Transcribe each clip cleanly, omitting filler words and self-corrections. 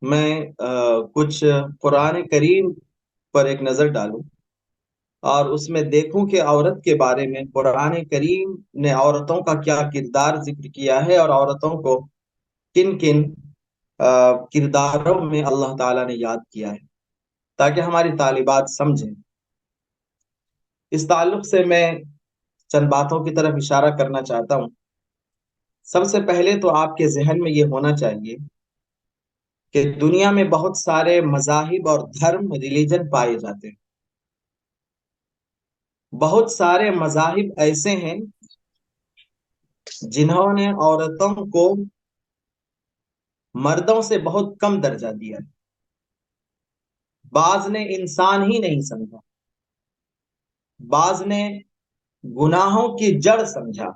میں کچھ قرآن کریم پر ایک نظر ڈالوں اور اس میں دیکھوں کہ عورت کے بارے میں قرآن کریم نے عورتوں کا کیا کردار ذکر کیا ہے اور عورتوں کو کن کن کرداروں میں اللہ تعالیٰ نے یاد کیا ہے تاکہ ہماری طالبات سمجھیں۔ اس تعلق سے میں چند باتوں کی طرف اشارہ کرنا چاہتا ہوں۔ سب سے پہلے تو آپ کے ذہن میں یہ ہونا چاہیے کہ دنیا میں بہت سارے مذاہب اور دھرم ریلیجن پائے جاتے ہیں۔ بہت سارے مذاہب ایسے ہیں جنہوں نے عورتوں کو مردوں سے بہت کم درجہ دیا ہے۔ بعض نے انسان ہی نہیں سمجھا، بعض نے گناہوں کی جڑ سمجھا،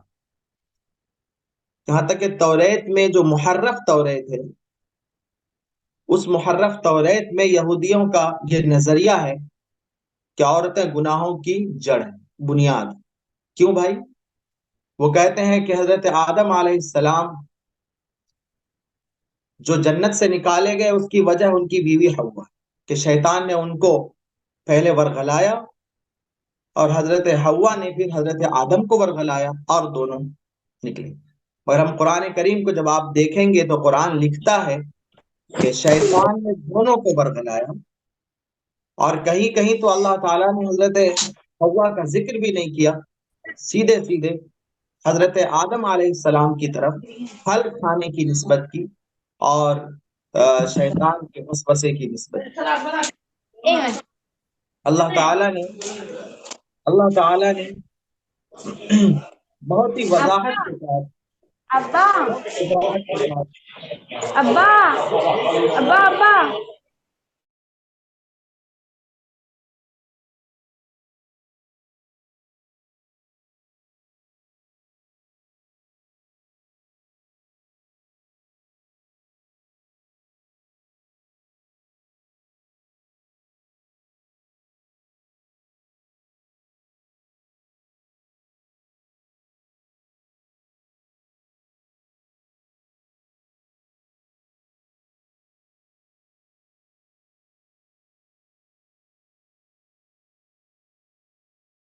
یہاں تک کہ توریت میں جو محرف توریت ہے، اس محرف توریت میں یہودیوں کا یہ نظریہ ہے کہ عورتیں گناہوں کی جڑ ہیں، بنیاد۔ کیوں بھائی؟ وہ کہتے ہیں کہ حضرت آدم علیہ السلام جو جنت سے نکالے گئے اس کی وجہ ان کی بیوی حوا، کہ شیطان نے ان کو پہلے ورغلایا اور حضرت حوا نے پھر حضرت آدم کو ورغلایا اور دونوں نکلے۔ مگر ہم قرآن کریم کو جب آپ دیکھیں گے تو قرآن لکھتا ہے کہ شیطان نے دونوں کو ورغلایا، اور کہیں کہیں تو اللہ تعالیٰ نے حضرت حوا کا ذکر بھی نہیں کیا، سیدھے سیدھے حضرت آدم علیہ السلام کی طرف پھل کھانے کی نسبت کی اور شیطان کے وسوسے کی نسبت کی۔ اللہ تعالیٰ نے بہت ہی وضاحت کے ساتھ ابا ابا ابا ابا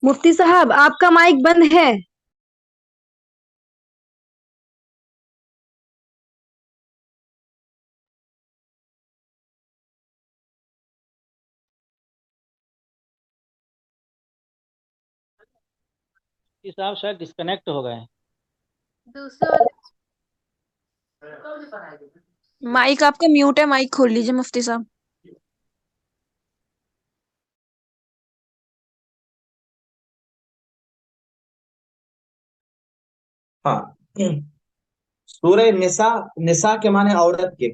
مفتی صاحب آپ کا مائک بند ہے۔ صاحب شاید ڈسکنیکٹ ہو گئے ہیں۔ مائک آپ کا میوٹ ہے، مائک کھول لیجیے مفتی صاحب۔ ہاں، سورہ نساء کے معنی عورت کے،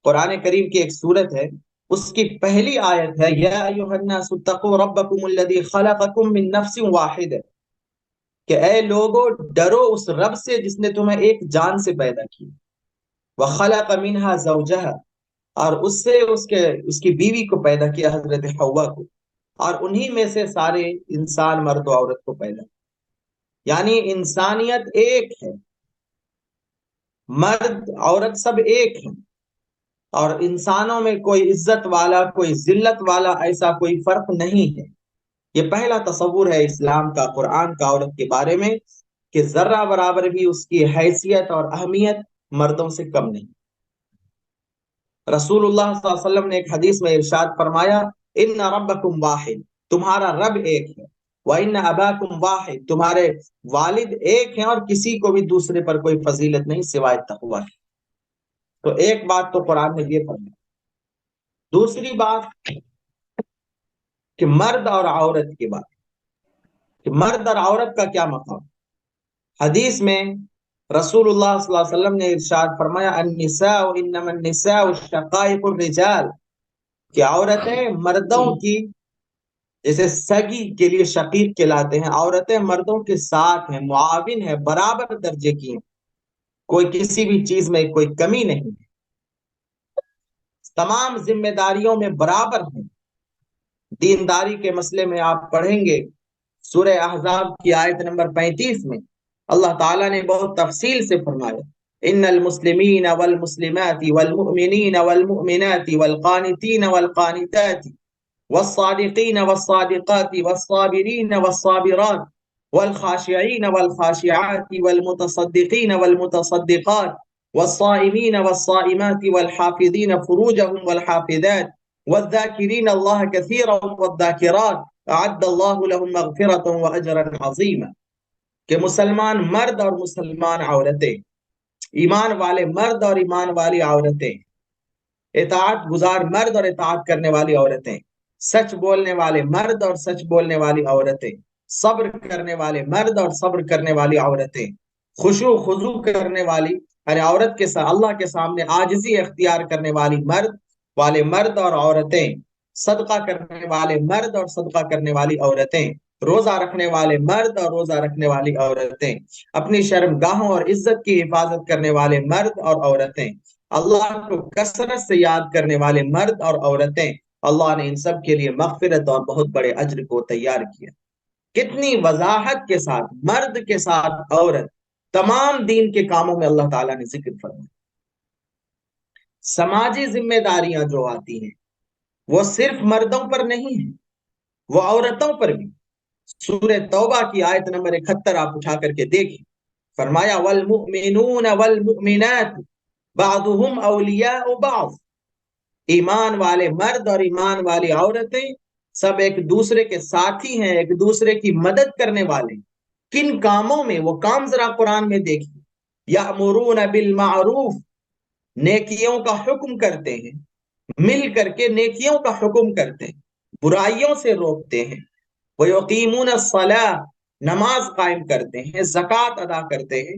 قرآن کریم کی ایک سورت ہے، اس کی پہلی آیت ہے یا ایھا الناس اتقوا ربکم الذی خلقکم من نفس واحدہ، کہ اے لوگو ڈرو اس رب سے جس نے تمہیں ایک جان سے پیدا کی، وخلق منها زوجها، اور اس سے اس کی بیوی کو پیدا کیا حضرت حوا کو، اور انہی میں سے سارے انسان مرد و عورت کو پیدا کیا۔ یعنی انسانیت ایک ہے، مرد عورت سب ایک ہیں، اور انسانوں میں کوئی عزت والا کوئی ذلت والا ایسا کوئی فرق نہیں ہے۔ یہ پہلا تصور ہے اسلام کا، قرآن کا عورت کے بارے میں، کہ ذرہ برابر بھی اس کی حیثیت اور اہمیت مردوں سے کم نہیں۔ رسول اللہ صلی اللہ علیہ وسلم نے ایک حدیث میں ارشاد فرمایا ان ربکم واحد، تمہارا رب ایک ہے، وَإِنَّ أَبَاكُمْ واحد، تمہارے والد ایک ہیں اور کسی کو بھی دوسرے پر کوئی فضیلت نہیں سوائے تقویٰ کی۔ تو ایک بات تو قرآن نے یہ فرمایا۔ دوسری بات کہ مرد اور عورت کی بات، کہ مرد اور عورت کا کیا مقام۔ حدیث میں رسول اللہ صلی اللہ علیہ وسلم نے ارشاد فرمایا النساء انما النساء شقائق الرجال، کہ عورتیں مردوں کی جیسے سگی کے لیے شقیق کہلاتے ہیں، عورتیں مردوں کے ساتھ ہیں، معاون ہیں، برابر درجے کی ہیں، کوئی کسی بھی چیز میں کوئی کمی نہیں ہے، تمام ذمہ داریوں میں برابر ہیں۔ دینداری کے مسئلے میں آپ پڑھیں گے سورہ احزاب کی آیت نمبر 35 میں اللہ تعالیٰ نے بہت تفصیل سے فرمایا ان المسلمین والمسلمات والمؤمنین والمؤمنات والقانتین والقانتات والصادقین والصادقات والصابرین والصابرات والخاشعین والخاشعات والمتصدقین والمتصدقات والصائمین والصائمات والحافظین فروجهم والحافظات والذاکرین اللہ کثیرا والذاکرات اعد اللہ لهم مغفرۃ واجرا عظیما، کہ مسلمان مرد اور مسلمان عورتیں، ایمان والے مرد اور ایمان والی عورتیں، اطاعت گزار مرد اور اطاعت کرنے والی عورتیں، سچ بولنے والے مرد اور سچ بولنے والی عورتیں، صبر کرنے والے مرد اور صبر کرنے والی عورتیں، خشوع خضوع کرنے والی یعنی عورت کے ساتھ اللہ کے سامنے عاجزی اختیار کرنے والی مرد اور عورتیں، صدقہ کرنے والے مرد اور صدقہ کرنے والی عورتیں، روزہ رکھنے والے مرد اور روزہ رکھنے والی عورتیں، اپنی شرمگاہوں اور عزت کی حفاظت کرنے والے مرد اور عورتیں، اللہ کو کثرت سے یاد کرنے والے مرد اور عورتیں، اللہ نے ان سب کے لیے مغفرت اور بہت بڑے اجر کو تیار کیا۔ کتنی وضاحت کے ساتھ مرد کے ساتھ عورت تمام دین کے کاموں میں اللہ تعالیٰ نے ذکر فرمایا۔ سماجی ذمہ داریاں جو آتی ہیں وہ صرف مردوں پر نہیں ہیں، وہ عورتوں پر بھی۔ سورہ توبہ کی آیت نمبر 71 آپ اٹھا کر کے دیکھیں، فرمایا والمؤمنون والمؤمنات بعضهم اولیاء بعض، ایمان والے مرد اور ایمان والی عورتیں سب ایک دوسرے کے ساتھی ہیں، ایک دوسرے کی مدد کرنے والے ہیں۔ کن کاموں میں؟ وہ کام ذرا قرآن میں دیکھیں، یأمرون بالمعروف، نیکیوں کا حکم کرتے ہیں، مل کر کے نیکیوں کا حکم کرتے ہیں، برائیوں سے روکتے ہیں، وَيُقِيمُونَ الصَّلَاةَ، نماز قائم کرتے ہیں، زکوٰۃ ادا کرتے ہیں،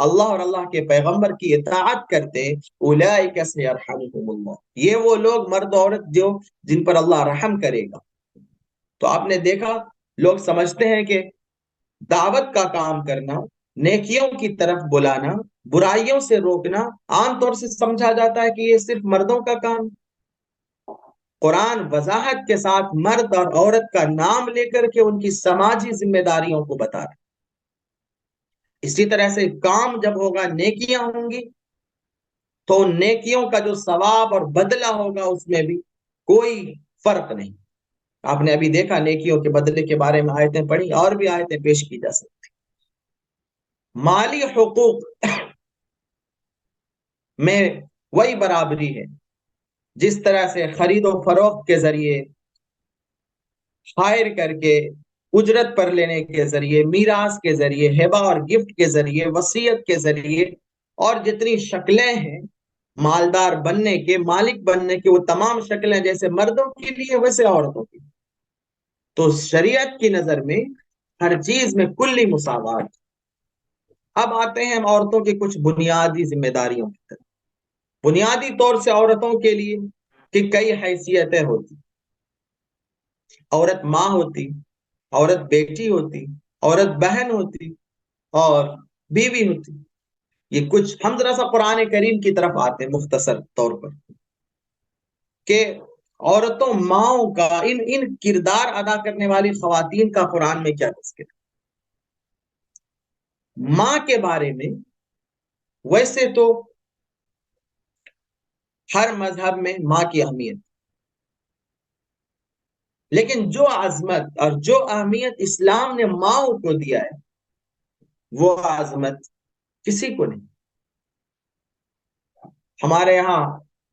اللہ اور اللہ کے پیغمبر کی اطاعت کرتے ہیں، اولئک سیرحمہم اللہ، یہ وہ لوگ مرد و عورت جو جن پر اللہ رحم کرے گا۔ تو آپ نے دیکھا لوگ سمجھتے ہیں کہ دعوت کا کام کرنا، نیکیوں کی طرف بلانا، برائیوں سے روکنا عام طور سے سمجھا جاتا ہے کہ یہ صرف مردوں کا کام۔ قرآن وضاحت کے ساتھ مرد اور عورت کا نام لے کر کے ان کی سماجی ذمہ داریوں کو بتا رہے۔ اسی طرح سے کام جب ہوگا، نیکیاں ہوں گی، تو ان نیکیوں کا جو ثواب اور بدلہ ہوگا اس میں بھی کوئی فرق نہیں۔ آپ نے ابھی دیکھا نیکیوں کے بدلے کے بارے میں آیتیں پڑھی، اور بھی آیتیں پیش کی جا سکتی۔ مالی حقوق میں وہی برابری ہے، جس طرح سے خرید و فروخت کے ذریعے، ہائر کر کے، اجرت پر لینے کے ذریعے، میراث کے ذریعے، ہبہ اور گفٹ کے ذریعے، وصیت کے ذریعے، اور جتنی شکلیں ہیں مالدار بننے کے، مالک بننے کے، وہ تمام شکلیں جیسے مردوں کے لیے ویسے عورتوں کے لیے۔ تو شریعت کی نظر میں ہر چیز میں کلی مساوات۔ اب آتے ہیں ہم عورتوں کی کچھ بنیادی ذمہ داریوں کی طرف۔ بنیادی طور سے عورتوں کے لیے کہ کئی حیثیتیں ہوتی، عورت ماں ہوتی، عورت بیٹی ہوتی، عورت بہن ہوتی، اور بیوی ہوتی۔ یہ کچھ ہم ذرا سا قرآن کریم کی طرف آتے ہیں مختصر طور پر، کہ عورتوں، ماؤں کا، ان کردار ادا کرنے والی خواتین کا قرآن میں کیا تذکرہ۔ ماں کے بارے میں ویسے تو ہر مذہب میں ماں کی اہمیت، لیکن جو عظمت اور جو اہمیت اسلام نے ماؤں کو دیا ہے وہ عظمت کسی کو نہیں۔ ہمارے یہاں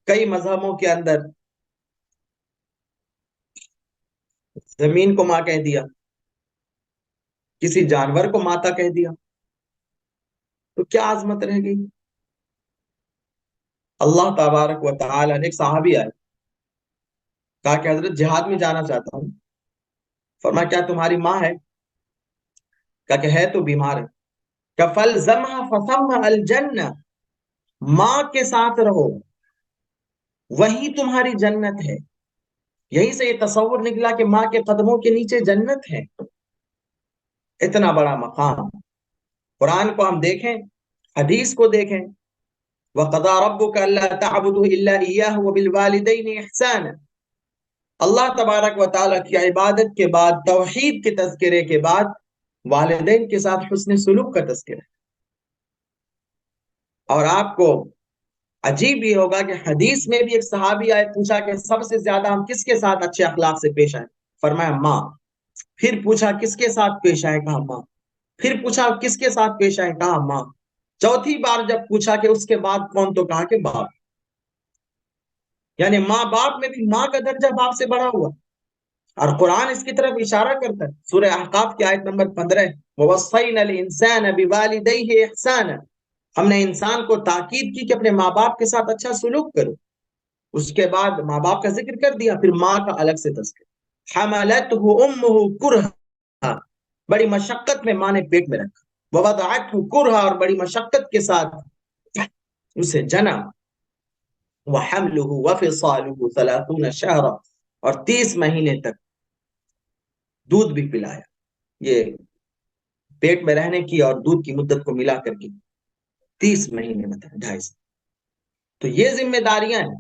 کئی مذہبوں کے اندر زمین کو ماں کہہ دیا، کسی جانور کو ماتا کہہ دیا، تو کیا عظمت رہ گئی؟ اللہ تبارک و تعالی نے، ایک صحابی آئے، کہا کہ حضرت جہاد میں جانا چاہتا ہوں۔ فرمایا کیا تمہاری ماں ہے؟ کہا کہ ہے تو بیمار ہے۔ کہ فَالْزَمْهَا فَثَمَّ الْجَنَّةُ، ماں کے ساتھ رہو، وہی تمہاری جنت ہے۔ یہی سے یہ تصور نکلا کہ ماں کے قدموں کے نیچے جنت ہے۔ اتنا بڑا مقام۔ قرآن کو ہم دیکھیں، حدیث کو دیکھیں، وَقَضَىٰ رَبُّكَ أَلَّا تَعْبُدُوا إِلَّا إِيَّاهُ وَبِالْوَالِدَيْنِ إِحْسَانًا۔ اللہ تبارک و تعالیٰ کی عبادت کے بعد، توحید کے تذکرے کے بعد، والدین کے ساتھ حسن سلوک کا تذکرہ۔ اور آپ کو عجیب یہ ہوگا کہ حدیث میں بھی ایک صحابی آئے، پوچھا کہ سب سے زیادہ ہم کس کے ساتھ اچھے اخلاق سے پیش آئے؟ فرمایا ماں۔ پھر پوچھا کس کے ساتھ پیش آئے؟ کہا ماں۔ پھر پوچھا کس کے ساتھ پیش آئے؟ کہا ماں۔ چوتھی بار جب پوچھا کہ اس کے بعد کون، تو کہا کہ باپ، یعنی ماں باپ میں بھی ماں کا درجہ باپ سے بڑا ہوا۔ اور قرآن اس کی طرف اشارہ کرتا ہے، سورہ احقاف کی آیت نمبر 15، وَوَصَّيْنَا الْإِنسَانَ بِوَالِدَيْهِ إِحْسَانًا، ہم نے انسان کو تاکید کی کہ اپنے ماں باپ کے ساتھ اچھا سلوک کرو۔ اس کے بعد ماں باپ کا ذکر کر دیا، پھر ماں کا الگ سے تذکر، حملته امه کرہا، بڑی مشقت میں ماں نے پیٹ میں رکھا، ووضعته کرہا، اور بڑی مشقت کے ساتھ اسے جنا، وحمله وفصاله 30 شہرا، اور 30 مہینے تک دودھ بھی پلایا۔ یہ پیٹ میں رہنے کی اور دودھ کی مدت کو ملا کر کے 30 مہینے میں تھا، 2.5 سال۔ تو یہ ذمہ داریاں ہیں،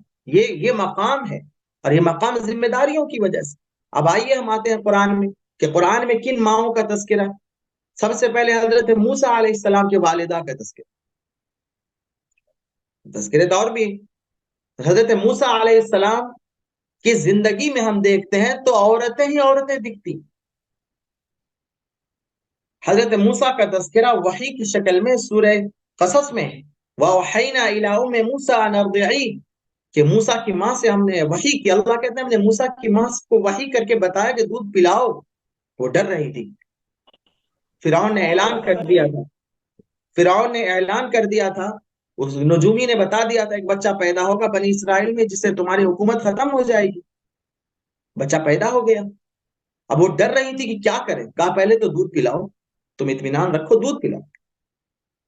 یہ مقام ہے، اور یہ مقام ذمہ داریوں کی وجہ سے۔ اب آئیے ہم آتے ہیں قرآن میں، کہ قرآن میں کن ماؤں کا تذکرہ ہے؟ سب سے پہلے حضرت موسیٰ علیہ السلام کے والدہ کا تذکرہ، تذکرے تو اور بھی ہیں۔ حضرت موسیٰ علیہ السلام کی زندگی میں ہم دیکھتے ہیں تو عورتیں ہی عورتیں دکھتی۔ حضرت موسیٰ کا تذکرہ وحی کی شکل میں سورہ قصص میں ہے، وَأَوْحَيْنَا إِلَىٰ أُمِّ مُوسَىٰ أَنْ أَرْضِعِيهِ، کہ موسیٰ کی ماں سے ہم نے وحی کی۔ اللہ کہتے ہیں ہم نے موسیٰ کی ماں کو وحی کر کے بتایا کہ دودھ پلاؤ۔ وہ ڈر رہی تھی، فرعون نے اعلان کر دیا تھا، فرعون نے اعلان کر دیا تھا، اس نجومی نے بتا دیا تھا ایک بچہ پیدا ہوگا بنی اسرائیل میں جس سے تمہاری حکومت ختم ہو جائے گی۔ بچہ پیدا ہو گیا، اب وہ ڈر رہی تھی کہ کیا کرے۔ کہا پہلے تو دودھ پلاؤ، تم اطمینان رکھو، دودھ پلاؤ،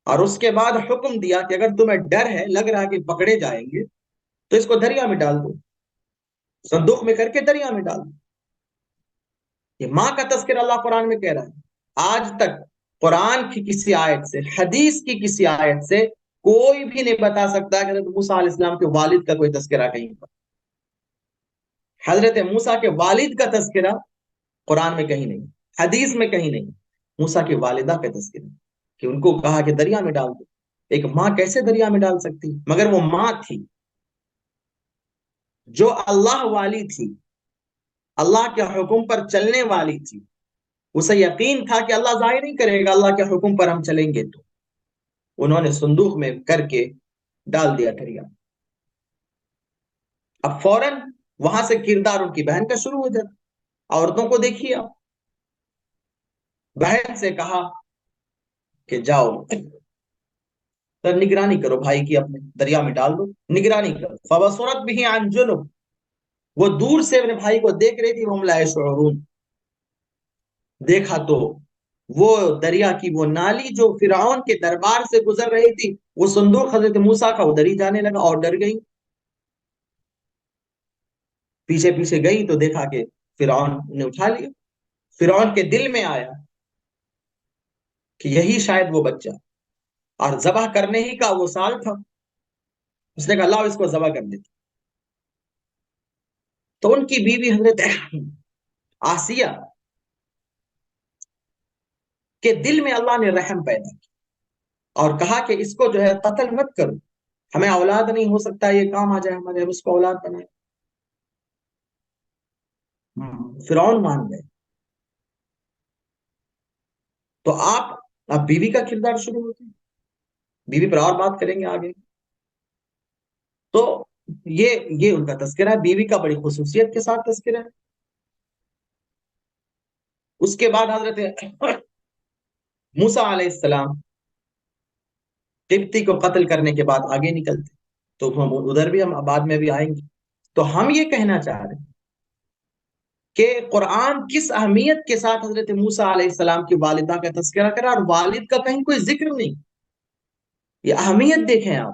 اور اس کے بعد حکم دیا کہ اگر تمہیں ڈر ہے، لگ رہا کہ پکڑے جائیں گے، تو اس کو دریا میں ڈال دو، صندوق میں کر کے دریا میں ڈال دو۔ یہ ماں کا تذکر اللہ قرآن میں کہہ رہا ہے۔ آج تک قرآن کی کسی آیت سے، حدیث کی کسی آیت سے کوئی بھی نہیں بتا سکتا کہ حضرت موسیٰ علیہ السلام کے والد کا کوئی تذکرہ کہیں پر۔ حضرت موسیٰ کے والد کا تذکرہ قرآن میں کہیں نہیں، حدیث میں کہیں نہیں۔ موسیٰ کی والدہ کا تذکرہ کہ ان کو کہا کہ دریا میں ڈال دو۔ ایک ماں کیسے دریا میں ڈال سکتی؟ مگر وہ ماں تھی جو اللہ والی تھی، اللہ کے حکم پر چلنے والی تھی۔ اسے یقین تھا کہ اللہ ضائع نہیں کرے گا، اللہ کے حکم پر ہم چلیں گے تو۔ انہوں نے صندوق میں کر کے ڈال دیا دریا۔ اب فوراً وہاں سے کردار ان کی بہن کا شروع ہو جاتا۔ عورتوں کو دیکھیے آپ، بہن سے کہا کہ جاؤ سر نگرانی کرو بھائی کی، اپنے دریا میں ڈال دو، نگرانی کرو۔ فَبَصُرَتْ بِهِ عَنْ جُنُبٍ، وہ دور سے اپنے بھائی کو دیکھ رہی تھی، وَهُمْ لَا يَشْعُرُونَ، دیکھا تو وہ دریا کی وہ نالی جو فرعون کے دربار سے گزر رہی تھی، وہ صندوق حضرت موسیٰ کا ادھر ہی جانے لگا، اور ڈر گئی۔ پیچھے پیچھے گئی تو دیکھا کہ فرعون نے اٹھا لیا۔ فرعون کے دل میں آیا کہ یہی شاید وہ بچہ، اور ذبح کرنے ہی کا وہ سال تھا۔ اس نے کہا لاؤ اس کو ذبح کر دیتا۔ تو ان کی بیوی حضرت آسیہ کے دل میں اللہ نے رحم پیدا کیا اور کہا کہ اس کو جو ہے قتل مت کرو، ہمیں اولاد نہیں ہو سکتا یہ کام آ جائے ہمارے، ہم اس کو اولاد بنائے۔ فرعون مان گئے۔ تو آپ اب بیوی کا کردار شروع ہوتا ہے، بیوی پر اور بات کریں گے آگے۔ تو یہ ان کا تذکرہ ہے، بیوی کا بڑی خصوصیت کے ساتھ تذکرہ ہے۔ اس کے بعد حضرت موسیٰ علیہ السلام قبطی کو قتل کرنے کے بعد آگے نکلتے، تو ہم ادھر بھی ہم بعد میں بھی آئیں گے۔ تو ہم یہ کہنا چاہ رہے ہیں کہ قرآن کس اہمیت کے ساتھ حضرت موسیٰ علیہ السلام کی والدہ کا تذکرہ کرا، اور والد کا کہیں کوئی ذکر نہیں۔ یہ اہمیت دیکھیں آپ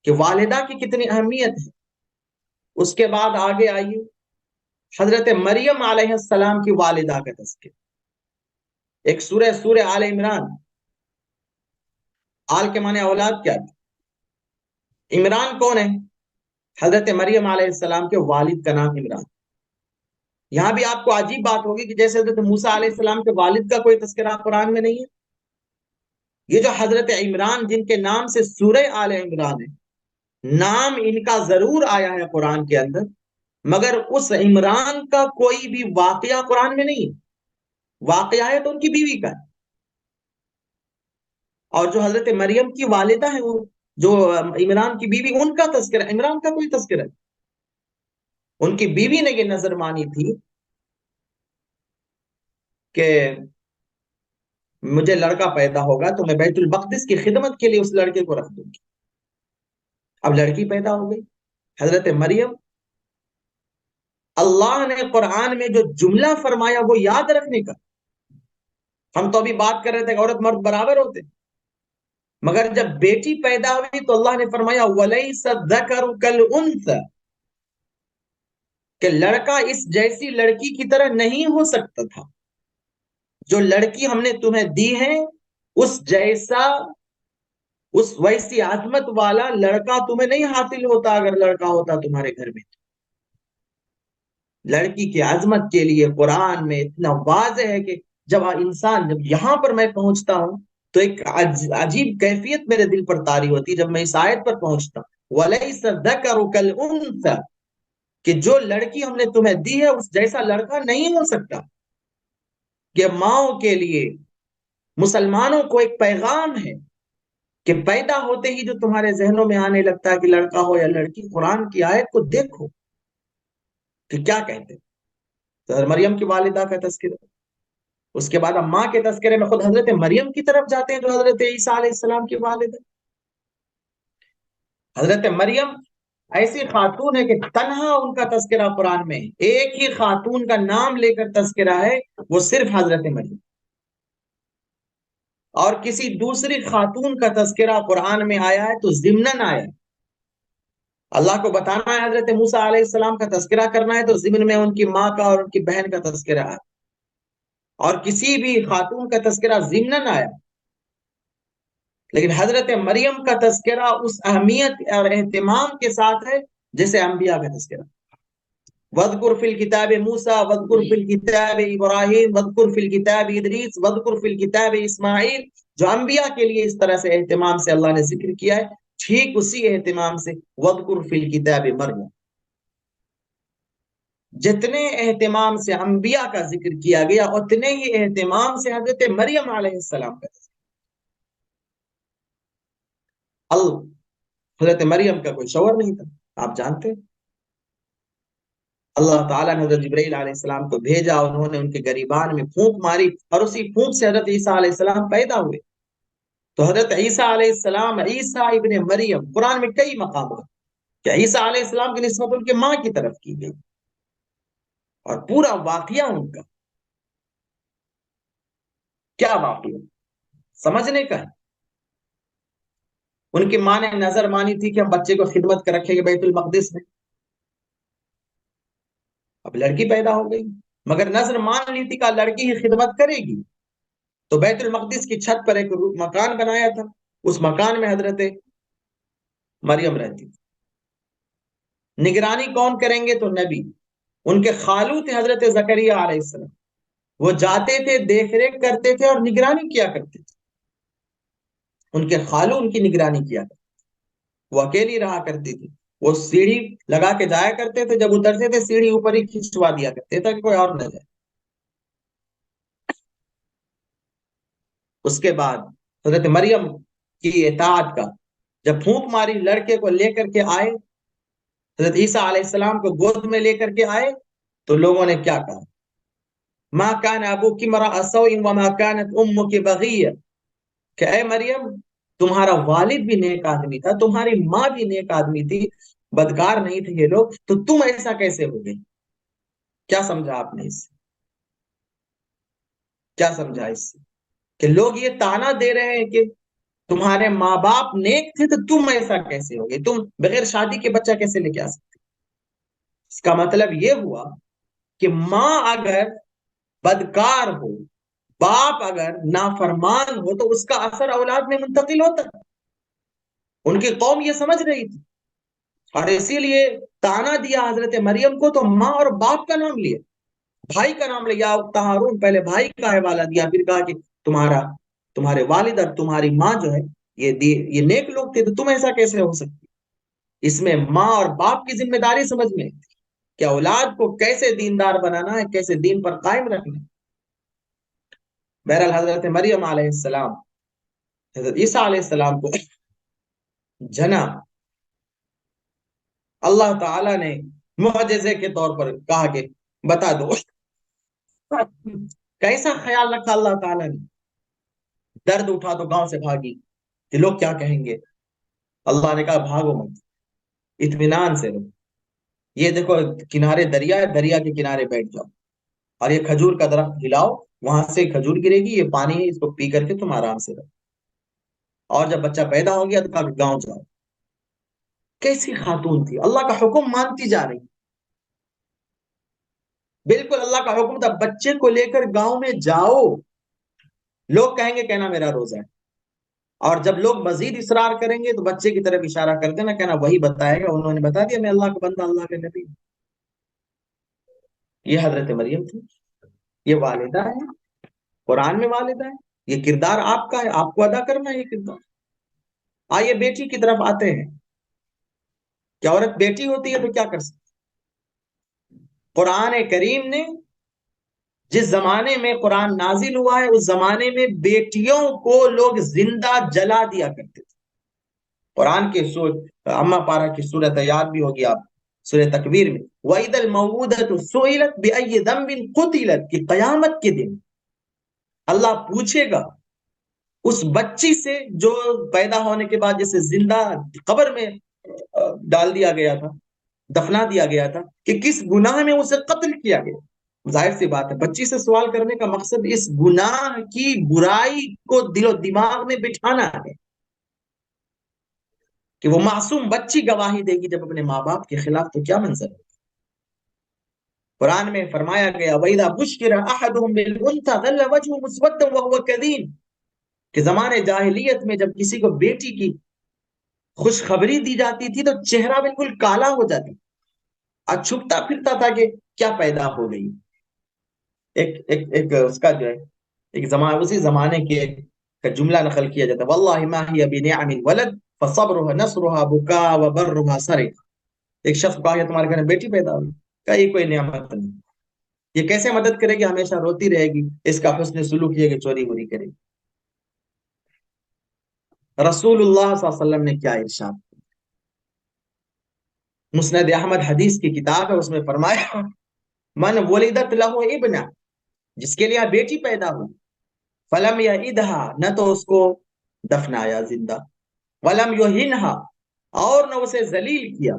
کہ والدہ کی کتنی اہمیت ہے۔ اس کے بعد آگے آئیے، حضرت مریم علیہ السلام کی والدہ کا تذکرہ، ایک سورہ آل عمران۔ آل کے معنی اولاد کیا تھا؟ عمران کون ہے؟ حضرت مریم علیہ السلام کے والد کا نام عمران۔ یہاں بھی آپ کو عجیب بات ہوگی کہ جیسے حضرت موسیٰ علیہ السلام کے والد کا کوئی تذکرہ قرآن میں نہیں ہے، یہ جو حضرت عمران جن کے نام سے سورہ آل عمران ہے، نام ان کا ضرور آیا ہے قرآن کے اندر، مگر اس عمران کا کوئی بھی واقعہ قرآن میں نہیں ہے۔ واقعہ ہے تو ان کی بیوی کا ہے، اور جو حضرت مریم کی والدہ ہے، وہ جو عمران کی بیوی، ان کا تذکرہ، عمران کا کوئی تذکرہ ہے۔ ان کی بیوی نے یہ نظر مانی تھی کہ مجھے لڑکا پیدا ہوگا تو میں بیت المقدس کی خدمت کے لیے اس لڑکے کو رکھ دوں گی۔ اب لڑکی پیدا ہو گئی حضرت مریم، اللہ نے قرآن میں جو جملہ فرمایا وہ یاد رکھنے کا۔ ہم تو ابھی بات کر رہے تھے کہ عورت مرد برابر ہوتے، مگر جب بیٹی پیدا ہوئی تو اللہ نے فرمایا وَلَيْسَ الذَّكَرُ كَالْأُنثَى، کہ لڑکا اس جیسی لڑکی کی طرح نہیں ہو سکتا تھا۔ جو لڑکی ہم نے تمہیں دی ہے اس جیسا، اس ویسی عظمت والا لڑکا تمہیں نہیں حاصل ہوتا اگر لڑکا ہوتا تمہارے گھر میں۔ لڑکی کی عظمت کے لیے قرآن میں اتنا واضح ہے کہ جب انسان، جب یہاں پر میں پہنچتا ہوں تو ایک عجیب کیفیت میرے دل پر طاری ہوتی ہے جب میں اس آیت پر پہنچتا ہوں، وَلَيْسَ الذَّكَرُ كَالْأُنثَى، کہ جو لڑکی ہم نے تمہیں دی ہے اس جیسا لڑکا نہیں ہو سکتا۔ کہ ماؤں کے لیے، مسلمانوں کو ایک پیغام ہے کہ پیدا ہوتے ہی جو تمہارے ذہنوں میں آنے لگتا ہے کہ لڑکا ہو یا لڑکی، قرآن کی آیت کو دیکھو کہ کیا کہتے ہیں۔ تو مریم کی والدہ کا تذکرہ، اس کے بعد ماں کے تذکرے میں خود حضرت مریم کی طرف جاتے ہیں جو حضرت عیسیٰ علیہ السلام کی والدہ۔ حضرت مریم ایسی خاتون ہے کہ تنہا ان کا تذکرہ قرآن میں ایک ہی خاتون کا نام لے کر تذکرہ ہے، وہ صرف حضرت مریم، اور کسی دوسری خاتون کا تذکرہ قرآن میں آیا ہے تو ضمناً آیا ہے۔ اللہ کو بتانا ہے حضرت موسیٰ علیہ السلام کا تذکرہ کرنا ہے تو ضمن میں ان کی ماں کا اور ان کی بہن کا تذکرہ ہے، اور کسی بھی خاتون کا تذکرہ ضمناً آیا، لیکن حضرت مریم کا تذکرہ اس اہمیت اور اہتمام کے ساتھ ہے جیسے انبیاء کا تذکرہ۔ وَاذْكُرْ فِي الْكِتَابِ مُوسَىٰ وَاذْكُرْ فِي الْكِتَابِ إِبْرَاهِيمَ وَاذْكُرْ فِي الْكِتَابِ إِدْرِيسَ وَاذْكُرْ فِي الْكِتَابِ إِسْمَاعِيلَ، جو انبیاء کے لیے اس طرح سے اہتمام سے اللہ نے ذکر کیا ہے، ٹھیک اسی اہتمام سے وَاذْكُرْ فِي الْكِتَابِ مریم، جتنے اہتمام سے انبیاء کا ذکر کیا گیا اتنے ہی اہتمام سے حضرت مریم علیہ السلام کا ذکر۔ حضرت مریم کا کوئی شوہر نہیں تھا، آپ جانتے ہیں۔ اللہ تعالیٰ نے حضرت جبرائیل علیہ السلام کو بھیجا، انہوں نے ان کے گریبان میں پھونک ماری اور اسی پھونک سے حضرت عیسیٰ علیہ السلام پیدا ہوئے۔ تو حضرت عیسیٰ علیہ السلام، عیسیٰ ابن مریم، قرآن میں کئی مقامات کہ عیسیٰ علیہ السلام کی نسبت ان کے ماں کی طرف کی گئی، اور پورا واقعہ ان کا کیا واقعہ سمجھنے کا ہے۔ ان کی ماں نے نظر مانی تھی کہ ہم بچے کو خدمت کر رکھیں گے بیت المقدس میں، اب لڑکی پیدا ہو گئی، مگر نظر مان لی تھی کہ لڑکی ہی خدمت کرے گی، تو بیت المقدس کی چھت پر ایک مکان بنایا تھا، اس مکان میں حضرت مریم رہتی تھی۔ نگرانی کون کریں گے؟ تو نبی، ان کے خالو تھے حضرت زکریا علیہ السلام، وہ جاتے تھے، دیکھ ریکھ کرتے تھے اور نگرانی کیا کرتے تھے۔ ان کے خالو ان کی نگرانی کیا کرتے تھے، وہ اکیلی رہا کرتی تھی، وہ سیڑھی لگا کے جایا کرتے تھے، جب اترتے تھے سیڑھی اوپر ہی کھنچوا دیا کرتے تھے کہ کوئی اور نہ جائے۔ اس کے بعد حضرت مریم کی اطاعت کا، جب پھونک ماری، لڑکے کو لے کر کے آئے، حضرت عیسیٰ علیہ السلام کو گود میں لے کر کے آئے، تو لوگوں نے کیا کہا؟ ما کان ابوک امرأ سوء وما کانت امک بغیہ، کہ اے مریم تمہارا والد بھی نیک آدمی تھا، تمہاری ماں بھی نیک آدمی تھی، بدکار نہیں تھے یہ لوگ، تو تم ایسا کیسے ہو گئی؟ کیا سمجھا آپ نے اس سے؟ کیا سمجھا اس سے؟ کہ لوگ یہ تانا دے رہے ہیں کہ تمہارے ماں باپ نیک تھے تو تم ایسا کیسے ہو گئی، تم بغیر شادی کے بچہ کیسے لے کے آ سکتے؟ اس کا مطلب یہ ہوا کہ ماں اگر بدکار ہو، باپ اگر نافرمان ہو، تو اس کا اثر اولاد میں منتقل ہوتا ہے۔ ان کی قوم یہ سمجھ رہی تھی، اور اسی لیے تانا دیا حضرت مریم کو، تو ماں اور باپ کا نام لیا، بھائی کا نام لیا، اخت ہارون، پہلے بھائی کا حوالہ دیا، پھر کہا کہ تمہارا تمہارے والد اور تمہاری ماں جو ہے یہ نیک لوگ تھے، تو تم ایسا کیسے ہو سکتی؟ اس میں ماں اور باپ کی ذمہ داری سمجھ میں کہ اولاد کو کیسے دیندار بنانا ہے، کیسے دین پر قائم رکھنا ہے۔ بہرحال حضرت مریم علیہ السلام حضرت عیسیٰ علیہ السلام کو جنا، اللہ تعالی نے معجزے کے طور پر کہا کہ بتا دو۔ کیسا خیال رکھا اللہ تعالی نے، درد اٹھا تو گاؤں سے بھاگی کہ لوگ کیا کہیں گے۔ اللہ نے کہا بھاگو مت، اطمینان سے رہو، یہ دیکھو کنارے دریا ہے، دریا کے کنارے بیٹھ جاؤ اور یہ کھجور کا درخت ہلاؤ، وہاں سے کھجور گرے گی، یہ پانی ہے، اس کو پی کر کے تم آرام سے رہو۔ اور جب بچہ پیدا ہو گیا تو کہا کہ گاؤں جاؤ۔ کیسی خاتون تھی، اللہ کا حکم مانتی جا رہی، بالکل اللہ کا حکم تھا بچے کو لے کر گاؤں میں جاؤ، لوگ کہیں گے کہنا میرا روزہ ہے، اور جب لوگ مزید اصرار کریں گے تو بچے کی طرف اشارہ کر دینا، کہنا وہی بتائے گا، انہوں نے بتا دیا میں اللہ کا بندہ، اللہ کے نبی۔ یہ حضرت مریم تھی، یہ والدہ ہے، قرآن میں والدہ ہے، یہ کردار آپ کا ہے، آپ کو ادا کرنا ہے یہ کردار۔ آئیے بیٹی کی طرف آتے ہیں کہ عورت بیٹی ہوتی ہے تو کیا کر سکتی؟ قرآن کریم نے جس زمانے میں قرآن نازل ہوا ہے اس زمانے میں بیٹیوں کو لوگ زندہ جلا دیا کرتے تھے۔ قرآن کے اما پارا کی سورت یاد بھی ہوگی آپ، سورہ تکویر میں وَإِذَا الْمَوْءُودَةُ سُئِلَتْ بِأَيِّ ذَنبٍ قُتِلَتْ کہ قیامت کے دن اللہ پوچھے گا اس بچی سے جو پیدا ہونے کے بعد جسے زندہ قبر میں ڈال دیا گیا تھا، دفنا دیا گیا تھا، کہ کس گناہ میں اسے قتل کیا گیا۔ ظاہر سی بات ہے بچی سے سوال کرنے کا مقصد اس گناہ کی برائی کو دل و دماغ میں بٹھانا ہے کہ وہ معصوم بچی گواہی دے گی جب اپنے ماں باپ کے خلاف، تو کیا منظر ہے۔ قرآن میں فرمایا گیا وَإِذَا بُشِّرَ أَحَدُهُم بِالْأُنثَىٰ ظَلَّ وَجْهُهُ مُسْوَدًّا وَهُوَ كَظِيمٌ کہ زمانے جاہلیت میں جب کسی کو بیٹی کی خوشخبری دی جاتی تھی تو چہرہ بالکل کالا ہو جاتا اور چھپتا پھرتا تھا کہ کیا پیدا ہو گئی۔ ایک اس کا جو ہے ایک زمانے اسی زمانے کے کا جملہ نقل کیا جاتا ہے واللہ ما هي بنعم الولد فصبرها نصرها بكاء وبرها صرخ۔ ایک شخص کہا کہ تمہارے گھر میں بیٹی پیدا ہوئی، کہا یہ کوئی نعمت نہیں، یہ کیسے مدد کرے گی، ہمیشہ روتی رہے گی، اس کا حسن سلوک یہ کہ چوری ووری کرے گی۔ رسول اللہ صلی اللہ علیہ وسلم نے کیا ارشاد، مسند احمد حدیث کی کتاب ہے، اس میں فرمایا من ولدت له ابنا جس کے لیے بیٹی پیدا ہوئی فلم یعدها نہ تو اس کو دفنایا زندہ، ولم یہنها اور نہ اسے ذلیل کیا،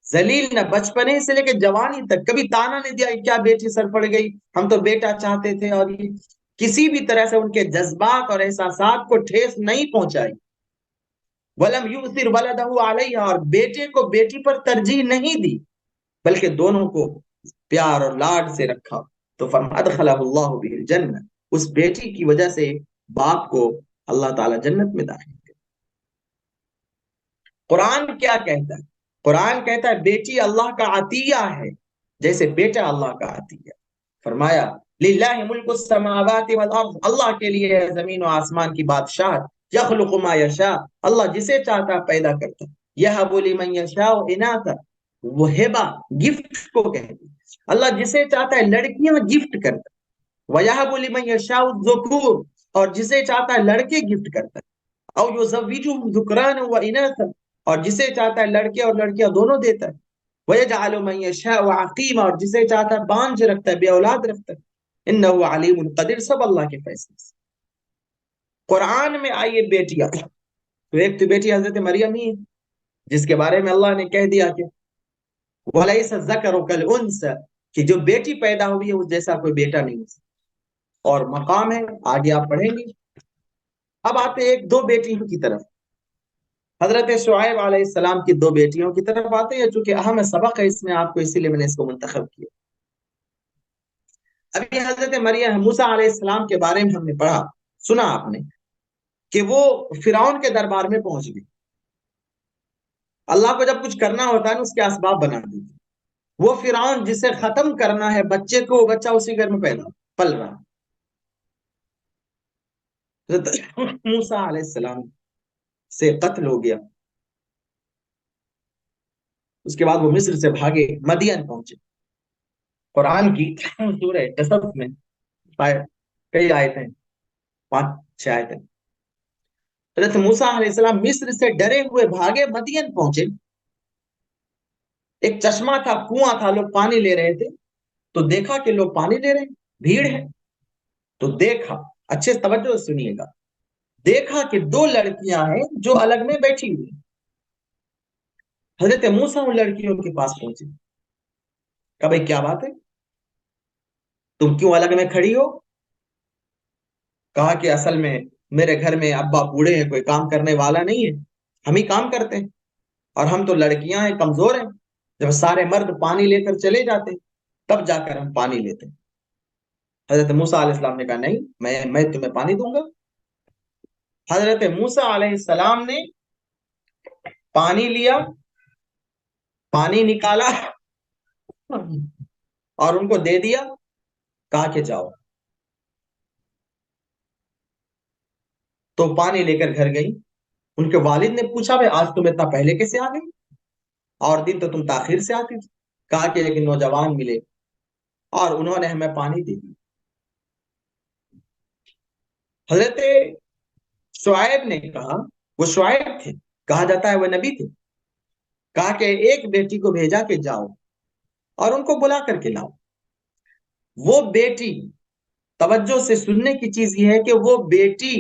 ذلیل نہ بچپنے سے لے کے جوانی تک، کبھی تانا نہیں دیا کیا بیٹی سر پڑ گئی، ہم تو بیٹا چاہتے تھے، اور یہ کسی بھی طرح سے ان کے جذبات اور احساسات کو ٹھیس نہیں پہنچائی۔ ولم یؤثر ولدہ علیہ اور بیٹے کو بیٹی پر ترجیح نہیں دی، بلکہ دونوں کو پیار اور لاڈ سے رکھا، تو فرمایا ادخلہ اللہ بہ الجنہ اس بیٹی کی وجہ سے باپ کو اللہ تعالی جنت میں داخل کر۔ قرآن کیا کہتا ہے؟ قرآن کہتا ہے بیٹی اللہ کا عطیہ ہے جیسے بیٹا اللہ کا عطیہ۔ فرمایا للہ ملک السماوات والارض اللہ کے لیے ہے زمین و آسمان کی بادشاہت، یخلق ما یشاء اللہ جسے چاہتا پیدا کرتا، یہب لمن یشاء اناثا وہ ہبہ گفٹ کو کہتے اللہ جسے چاہتا ہے لڑکیاں گفٹ کرتا، وَيَهَبُ لِمَن يَشَاءُ الذُّكُورَ اور جسے چاہتا ہے لڑکے گفٹ کرتا ہے، او يُزَوِّجُهُمْ ذُكْرَانًا وَإِنَاثًا اور جسے چاہتا ہے لڑکے اور لڑکیاں دونوں دیتا ہے، وَيَجْعَلُ مَن يَشَاءُ عَقِيمًا اور جسے چاہتا ہے بانجھ رکھتا ہے، بے اولاد رکھتا ہے، انه علیم قدیر سب اللہ کے فیصلے سے۔ قرآن میں آئیے بیٹیاں، تو ایک تو بیٹی حضرت مریم ہی جس کے بارے میں اللہ نے کہہ دیا کہ وَلَيْسَ الذَّكَرُ كَالْأُنثَىٰ کہ جو بیٹی پیدا ہوئی ہے اس جیسا کوئی بیٹا نہیں ہے، اور مقام ہے آگے آپ پڑھیں گے۔ اب آتے ایک دو بیٹیوں کی طرف، حضرت شعیب علیہ السلام کی دو بیٹیوں کی طرف آتے ہیں، چونکہ اہم سبق ہے اس میں آپ کو، اسی لیے میں نے اس کو منتخب کیا۔ ابھی حضرت مریم موسیٰ علیہ السلام کے بارے میں ہم نے پڑھا سنا آپ نے کہ وہ فرعون کے دربار میں پہنچ گئے، اللہ کو جب کچھ کرنا ہوتا ہے نا اس کے اسباب بنا دیتے، وہ فرعون جسے ختم کرنا ہے بچے کو، وہ بچہ اسی گھر میں پیدا پل رہا، حضرت موسیٰ علیہ السلام سے قتل ہو گیا. اس کے بعد وہ مصر سے بھاگے مدین پہنچے. قرآن کی سورہ قصص میں کئی آیتیں، 5-6 آیتیں. حضرت موسیٰ علیہ السلام مصر سے ڈرے ہوئے بھاگے مدین پہنچے. ایک چشمہ تھا، کنواں تھا، لوگ پانی لے رہے تھے. تو دیکھا کہ لوگ پانی لے رہے ہیں، بھیڑ ہے. تو دیکھا، اچھے توجہ سے سنیے گا، دیکھا کہ 2 لڑکیاں ہیں جو الگ میں بیٹھی ہوئی. حضرت موسیٰ ان لڑکیوں کے پاس پہنچے. کہا بھائی کیا بات ہے، تم کیوں الگ میں کھڑی ہو؟ کہا کہ اصل میں میرے گھر میں ابا بوڑھے ہیں، کوئی کام کرنے والا نہیں ہے، ہم ہی کام کرتے ہیں، اور ہم تو لڑکیاں ہیں، کمزور ہیں. جب سارے مرد پانی لے کر چلے جاتے تب جا کر ہم پانی لیتے. حضرت موسیٰ علیہ السلام نے کہا نہیں، میں تمہیں پانی دوں گا. حضرت موسیٰ علیہ السلام نے پانی لیا، پانی نکالا اور ان کو دے دیا. کہا کہ جاؤ. تو پانی لے کر گھر گئی. ان کے والد نے پوچھا بھائی آج تم اتنا پہلے کیسے آ گئی، اور دن تو تم تاخیر سے آتی تھی. کہا کہ لیکن نوجوان ملے اور انہوں نے ہمیں پانی دے دی. حضرت شعیب نے کہا، وہ شعیب تھے، کہا جاتا ہے وہ نبی تھے. کہا کہ ایک بیٹی کو بھیجا کہ جاؤ اور ان کو بلا کر کے لاؤ. وہ بیٹی، توجہ سے سننے کی چیز یہ ہے کہ وہ بیٹی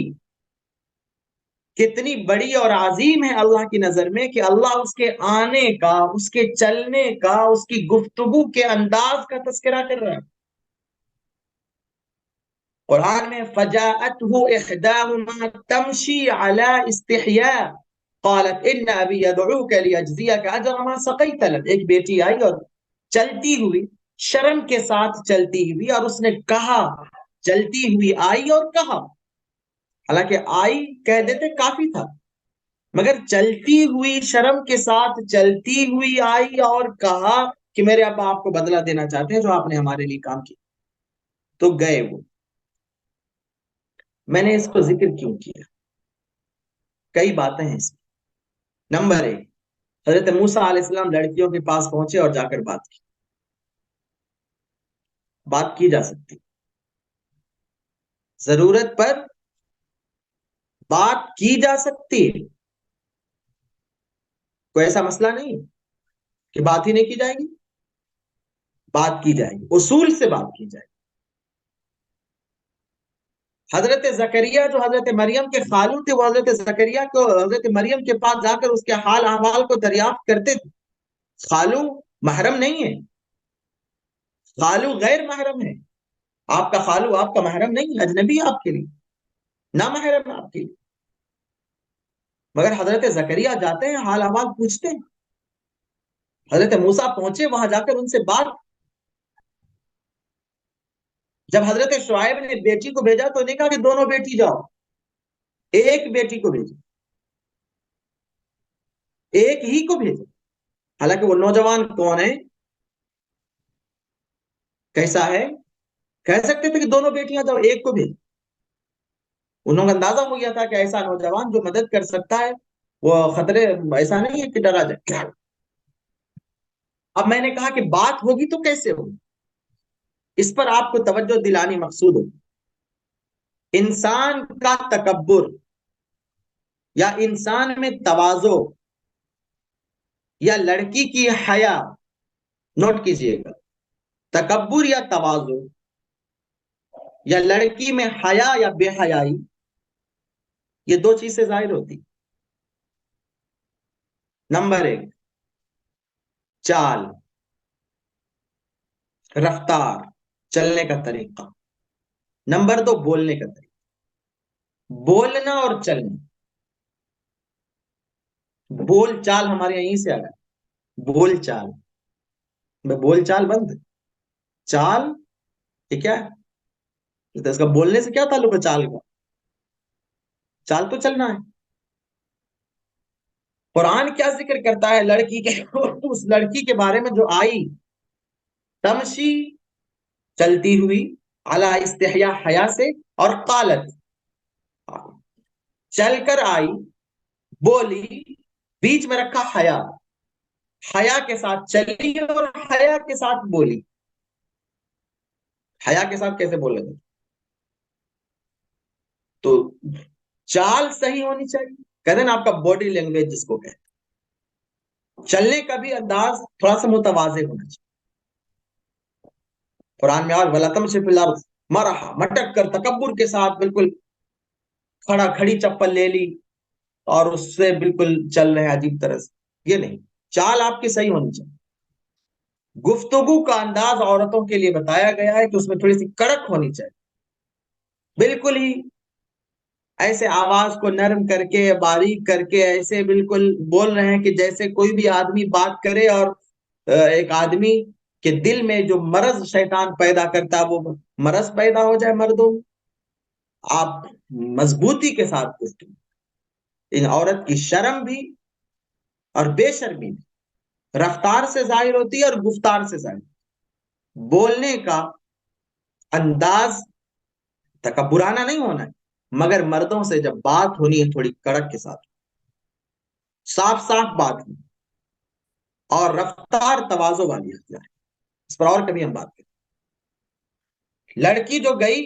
کتنی بڑی اور عظیم ہے اللہ کی نظر میں، کہ اللہ اس کے آنے کا، اس کے چلنے کا، اس کی گفتگو کے انداز کا تذکرہ کر رہا ہے. قرآن میں فَجَاءَتْهُ إِحْدَاهُمَا تَمْشِي عَلَى اسْتِحْيَاءٍ قَالَتْ إِنَّ أَبِي يَدْعُوكَ لِيَجْزِيَكَ أَجْرَ مَا سَقَيْتَ لَنَا. ایک بیٹی آئی اور چلتی ہوئی، شرم کے ساتھ چلتی ہوئی، اور اس نے کہا، چلتی ہوئی آئی اور کہا، حالانکہ آئی کہہ دیتے کافی تھا، مگر چلتی ہوئی، شرم کے ساتھ چلتی ہوئی آئی اور کہا کہ میرے ابا آپ کو بدلہ دینا چاہتے ہیں جو آپ نے ہمارے لیے کام کیا. تو گئے وہ. میں نے اس کو ذکر کیوں کیا؟ کئی باتیں ہیں اس میں. نمبر 1، حضرت موسیٰ علیہ السلام لڑکیوں کے پاس پہنچے اور جا کر بات کی جا سکتی، ضرورت پر بات کی جا سکتی ہے. کوئی ایسا مسئلہ نہیں کہ بات ہی نہیں کی جائے گی، بات کی جائے گی، اصول سے بات کی جائے گی. حضرت زکریا جو حضرت مریم کے خالو تھے، وہ حضرت زکریا کو حضرت مریم کے پاس جا کر اس کے حال احوال کو دریافت کرتے تھے. خالو محرم نہیں ہے، خالو غیر محرم ہے. آپ کا خالو آپ کا محرم نہیں، اجنبی آپ کے لیے، نہ محرم آپ کے لیے. مگر حضرت زکریا جاتے ہیں، حال احوال پوچھتے ہیں. حضرت موسیٰ پہنچے وہاں جا کر ان سے بات. جب حضرت شعیب نے بیٹی کو بھیجا تو نے کہا کہ دونوں بیٹی جاؤ، ایک بیٹی کو بھیجو، ایک ہی کو بھیجو. حالانکہ وہ نوجوان کون ہے، کیسا ہے، کہہ سکتے تھے کہ دونوں بیٹیاں جاؤ، ایک کو بھیجو. انہوں کا اندازہ ہو گیا تھا کہ ایسا نوجوان جو مدد کر سکتا ہے، وہ خطرے، ایسا نہیں ہے کہ ڈرا جائے. اب میں نے کہا کہ بات ہوگی تو کیسے ہوگی، اس پر آپ کو توجہ دلانی مقصود ہوگی. انسان کا تکبر یا انسان میں تواضع یا لڑکی کی حیا، نوٹ کیجئے گا، تکبر یا تواضع یا لڑکی میں حیا یا بے حیائی، یہ 2 چیز سے ظاہر ہوتی. نمبر 1، چال، رفتار، چلنے کا طریقہ. نمبر 2، بولنے کا طریقہ. بولنا اور چلنا، بول چال ہمارے یہیں سے آ گیا، بول چال. بول چال بند، چال یہ کیا ہے؟ اس کا بولنے سے کیا تعلق ہے چال کا؟ چال تو چلنا ہے. قرآن کیا ذکر کرتا ہے لڑکی کے، اس لڑکی کے بارے میں جو آئی، تمشی، چلتی ہوئی، علی استحیا، حیا سے، اور قالت، چل کر آئی، بولی، بیچ میں رکھا حیا، حیا کے ساتھ چلی اور حیا کے ساتھ بولی. حیا کے ساتھ کیسے بولیں گے؟ تو چال صحیح ہونی چاہیے. کہتے ہیں نا آپ کا باڈی لینگویج جس کو کہتے ہیں، چلنے کا بھی انداز تھوڑا سا متوازن ہونا چاہیے. قرآن میں اور وَلَتَمْشِ فِي الْأَرْضِ مَرَحًا، مٹک کر تکبر کے ساتھ بالکل کھڑی چپل لے لی اور اس سے بالکل چل رہے ہیں عجیب طرح سے. یہ نہیں، چال آپ کی صحیح ہونی چاہیے. گفتگو کا انداز عورتوں کے لیے بتایا گیا ہے کہ اس میں تھوڑی سی کڑک ہونی چاہیے. بالکل ہی ایسے آواز کو نرم کر کے باریک کر کے ایسے بالکل بول رہے ہیں کہ جیسے کوئی بھی آدمی بات کرے اور ایک آدمی کے دل میں جو مرض شیطان پیدا کرتا ہے وہ مرض پیدا ہو جائے مردوں میں. آپ مضبوطی کے ساتھ گفتگو. ان عورت کی شرم بھی اور بے شرمی بھی رفتار سے ظاہر ہوتی ہے اور گفتار سے ظاہر. بولنے کا انداز تکبرانہ نہیں ہونا ہے، مگر مردوں سے جب بات ہونی ہے تھوڑی کڑک کے ساتھ، صاف صاف بات ہونی اور رفتار تواضع والی ہتھیار. اس پر اور کبھی ہم بات کریں. لڑکی جو گئی،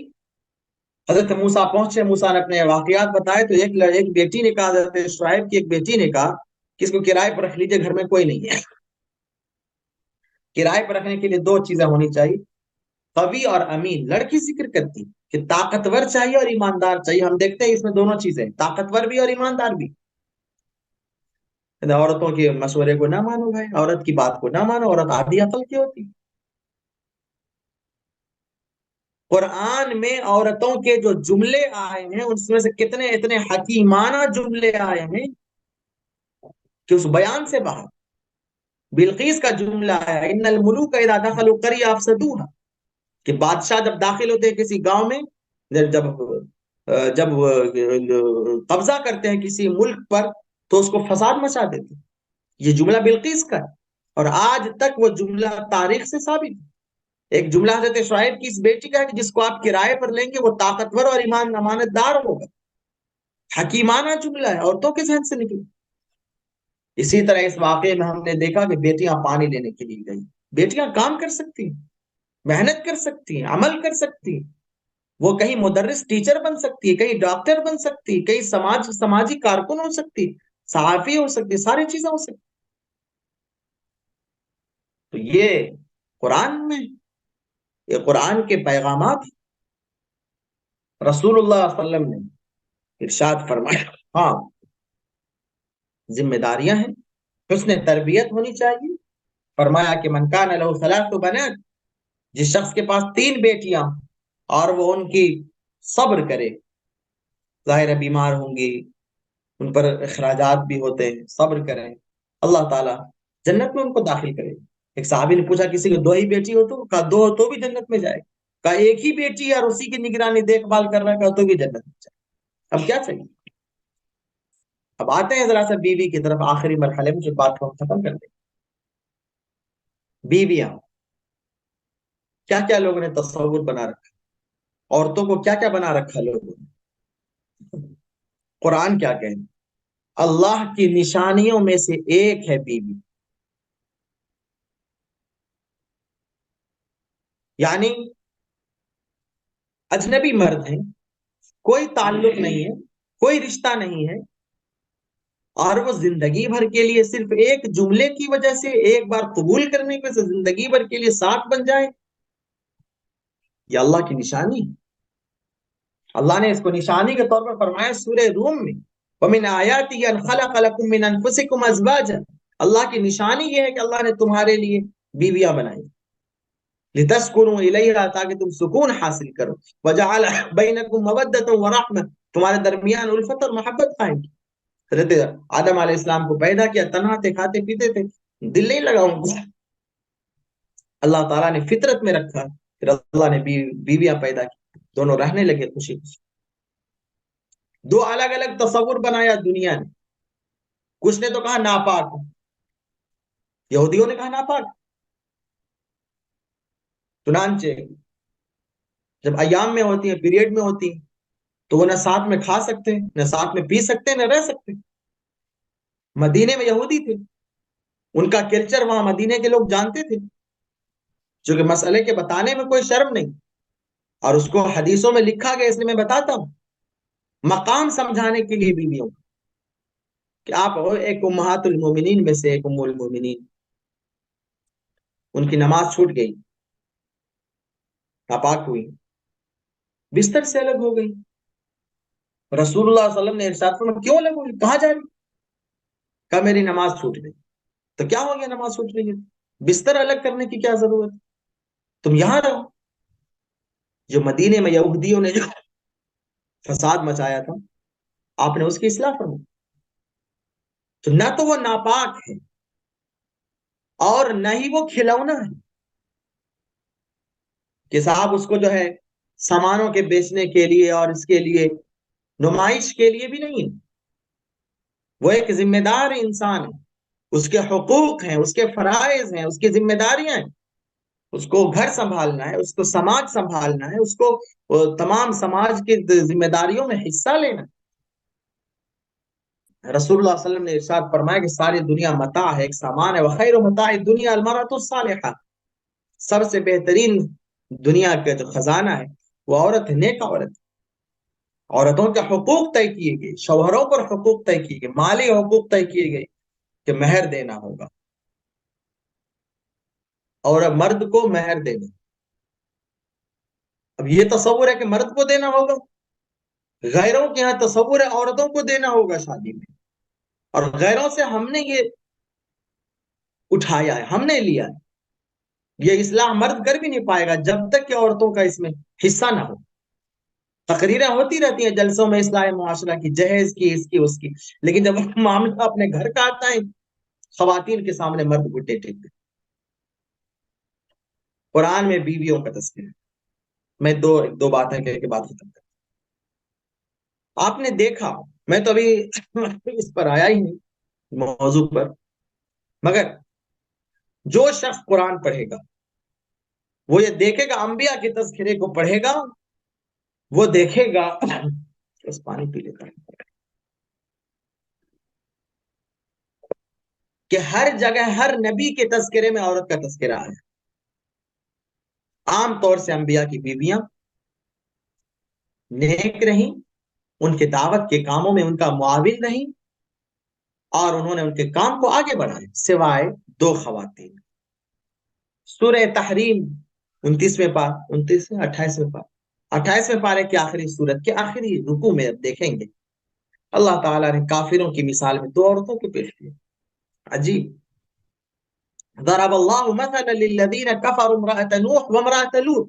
حضرت موسیٰ پہنچے، موسیٰ نے اپنے واقعات بتائے تو ایک بیٹی نے کہا، حضرت شعیب کی ایک بیٹی نے کہا کہ اس کو کرائے پر رکھ لیجیے، گھر میں کوئی نہیں ہے. کرائے پر رکھنے کے لیے دو چیزیں ہونی چاہیے، قوی اور امین. لڑکی ذکر کرتی کہ طاقتور چاہیے اور ایماندار چاہیے. ہم دیکھتے ہیں اس میں دونوں چیزیں، طاقتور بھی اور ایماندار بھی. عورتوں کے مشورے کو نہ مانو بھائی، عورت کی بات کو نہ مانو، عورت آدھی عقل کی ہوتی. قرآن میں عورتوں کے جو جملے آئے ہیں اس میں سے کتنے اتنے حکیمانہ جملے آئے ہیں کہ اس بیان سے باہر. بلقیس کا جملہ ہے، ان الملوک اذا دخلوا قرية افسدوها، کہ بادشاہ جب داخل ہوتے ہیں کسی گاؤں میں، جب قبضہ کرتے ہیں کسی ملک پر تو اس کو فساد مچا دیتے ہیں. یہ جملہ بلقیس کا ہے اور آج تک وہ جملہ تاریخ سے ثابت ہے. ایک جملہ حضرت شعیب کی اس بیٹی کا ہے کہ جس کو آپ کرائے پر لیں گے وہ طاقتور اور امانت دار ہوگا. حکیمانہ جملہ ہے، عورتوں کے ذہن سے نکلا. اسی طرح اس واقعے میں ہم نے دیکھا کہ بیٹیاں پانی لینے کے لیے گئی. بیٹیاں کام کر سکتی ہیں، محنت کر سکتی ہیں، عمل کر سکتی ہیں. وہ کہیں مدرس ٹیچر بن سکتی ہے، کہیں ڈاکٹر بن سکتی، کہیں سماجی کارکن ہو سکتی، صحافی ہو سکتی، ساری چیزیں ہو سکتی. تو یہ قرآن میں، یہ قرآن کے پیغامات رسول اللہ صلی اللہ علیہ وسلم نے ارشاد فرمایا. ہاں ذمہ داریاں ہیں، حسن تربیت ہونی چاہیے. فرمایا کہ من کان لہ ثلاث بنات، جس شخص کے پاس 3 بیٹیاں اور وہ ان کی صبر کرے، ظاہر بیمار ہوں گی، ان پر اخراجات بھی ہوتے ہیں، صبر کریں، اللہ تعالیٰ جنت میں ان کو داخل کرے. ایک صحابی نے پوچھا کسی کو 2 ہی بیٹی ہو تو؟ کہا 2 ہو تو بھی جنت میں جائے. کہا 1 ہی بیٹی اور اسی کی نگرانی دیکھ بھال کر رہا ہے، کہا تو بھی جنت میں جائے. اب کیا چاہیے؟ اب آتے ہیں ذرا سا بیوی کی طرف آخری مرحلے میں، جو بات کو ختم کر دیں. بیویاں کیا کیا لوگوں نے تصور بنا رکھا، عورتوں کو کیا کیا بنا رکھا لوگوں نے. قرآن کیا کہیں، اللہ کی نشانیوں میں سے ایک ہے بیوی. یعنی اجنبی مرد ہیں، کوئی تعلق نہیں ہے، کوئی رشتہ نہیں ہے، اور وہ زندگی بھر کے لیے صرف ایک جملے کی وجہ سے، ایک بار قبول کرنے کی وجہ سے زندگی بھر کے لیے ساتھ بن جائے. یہ اللہ کی نشانی ہے. اللہ نے اس کو نشانی کے طور پر فرمایا سورہ روم میں، وَمِنْ آيَاتِهِ أَنْ خَلَقَ لَكُم مِّنْ أَنفُسِكُمْ أَزْوَاجًا. اللہ کی نشانی یہ ہے کہ اللہ نے تمہارے لیے بیویاں بنائی، لِتَسْكُنُوا إِلَيْهَا، تاکہ تم سکون حاصل کرو، وَجَعَلَ بَيْنَكُمْ مَوَدَّةً وَرَحْمَةً، تمہارے درمیان الفت اور محبت قائم کی. حضرت آدم علیہ السلام کو پیدا کیا، تنہا تھے، کھاتے پیتے تھے، دل نہیں لگا ان کو. اللہ تعالیٰ نے فطرت میں رکھا، پھر اللہ نے بیویاں پیدا کی، دونوں رہنے لگے خوشی خوشی. 2 الگ الگ تصور بنایا دنیا نے. کچھ نے تو کہا ناپاک، یہودیوں نے کہا ناپاک. چنانچہ جب ایام میں ہوتی ہیں، پیریڈ میں ہوتی ہیں، تو وہ نہ ساتھ میں کھا سکتے ہیں، نہ ساتھ میں پی سکتے ہیں، نہ رہ سکتے ہیں۔ مدینے میں یہودی تھے، ان کا کلچر وہاں مدینے کے لوگ جانتے تھے، جو کہ مسئلے کے بتانے میں کوئی شرم نہیں، اور اس کو حدیثوں میں لکھا گیا، اس لیے میں بتاتا ہوں مقام سمجھانے کے لیے بیویوں کہ آپ ہو ایک امہات المومنین میں سے ایک ام المومنین، ان کی نماز چھوٹ گئی، ناپاک ہوئی، بستر سے الگ ہو گئی، رسول اللہ صلی اللہ علیہ وسلم نے ارشاد فرمایا کیوں الگ ہوئی، کہاں جا رہی؟ کہا میری نماز چھوٹ گئی۔ تو کیا ہو گیا نماز چھوٹ گئی؟ بستر الگ کرنے کی کیا ضرورت؟ تم یہاں رہو۔ جو مدینے میں یہودیوں نے جو فساد مچایا تھا، آپ نے اس کی اصلاح فرمائی۔ تو نہ تو وہ ناپاک ہے اور نہ ہی وہ کھلونا ہے کہ صاحب اس کو جو ہے سامانوں کے بیچنے کے لیے اور اس کے لیے نمائش کے لیے بھی نہیں، وہ ایک ذمہ دار انسان ہے، اس کے حقوق ہیں، اس کے فرائض ہیں، اس کی ذمہ داریاں ہیں، اس کو گھر سنبھالنا ہے، اس کو سماج سنبھالنا ہے، اس کو تمام سماج کی ذمہ داریوں میں حصہ لینا ہے۔ رسول اللہ صلی اللہ علیہ وسلم نے ارشاد فرمایا کہ ساری دنیا متاع ہے، ایک سامان ہے، وخیر متاع الدنیا المرأۃ الصالحہ، سب سے بہترین دنیا کا جو خزانہ ہے وہ عورت ہے، نیک عورت۔ عورتوں کے حقوق طے کیے گئے، شوہروں پر حقوق طے کیے گئے، مالی حقوق طے کیے گئے کہ مہر دینا ہوگا، اور اب مرد کو مہر دینا۔ اب یہ تصور ہے کہ مرد کو دینا ہوگا، غیروں کے یہاں تصور ہے عورتوں کو دینا ہوگا شادی میں، اور غیروں سے ہم نے یہ اٹھایا ہے، ہم نے لیا ہے۔ یہ اصلاح مرد کر بھی نہیں پائے گا جب تک کہ عورتوں کا اس میں حصہ نہ ہو۔ تقریریں ہوتی رہتی ہیں جلسوں میں اصلاح معاشرہ کی، جہیز کی، اس کی اس کی، لیکن جب معاملہ اپنے گھر کا آتا ہے خواتین کے سامنے مرد گھٹے ٹیکتے۔ قرآن میں بیویوں کا تذکرہ، میں دو باتیں کہہ کے بات ختم کرتا ہوں۔ آپ نے دیکھا، میں تو ابھی اس پر آیا ہی نہیں موضوع پر، مگر جو شخص قرآن پڑھے گا وہ یہ دیکھے گا، انبیاء کے تذکرے کو پڑھے گا، وہ دیکھے گا، بس پانی پی لیتا ہے، کہ ہر جگہ ہر نبی کے تذکرے میں عورت کا تذکرہ ہے۔ عام طور سے انبیاء کی بیویاں نیک رہیں، ان کے دعوت کے کاموں میں ان کا معاون رہیں، اور انہوں نے ان کے کام کو آگے بڑھائے، سوائے دو خواتین۔ سورہ تحریم 29ویں پارہ، 28ویں پارہ، 28ویں پارے کی آخری سورت کے آخری رکوع میں اب دیکھیں گے اللہ تعالیٰ نے کافروں کی مثال میں دو عورتوں کو پیش کیا، عجیب۔ ضرب اللہ مثلا للذین کفروا امرأة نوح وامرأة لوط،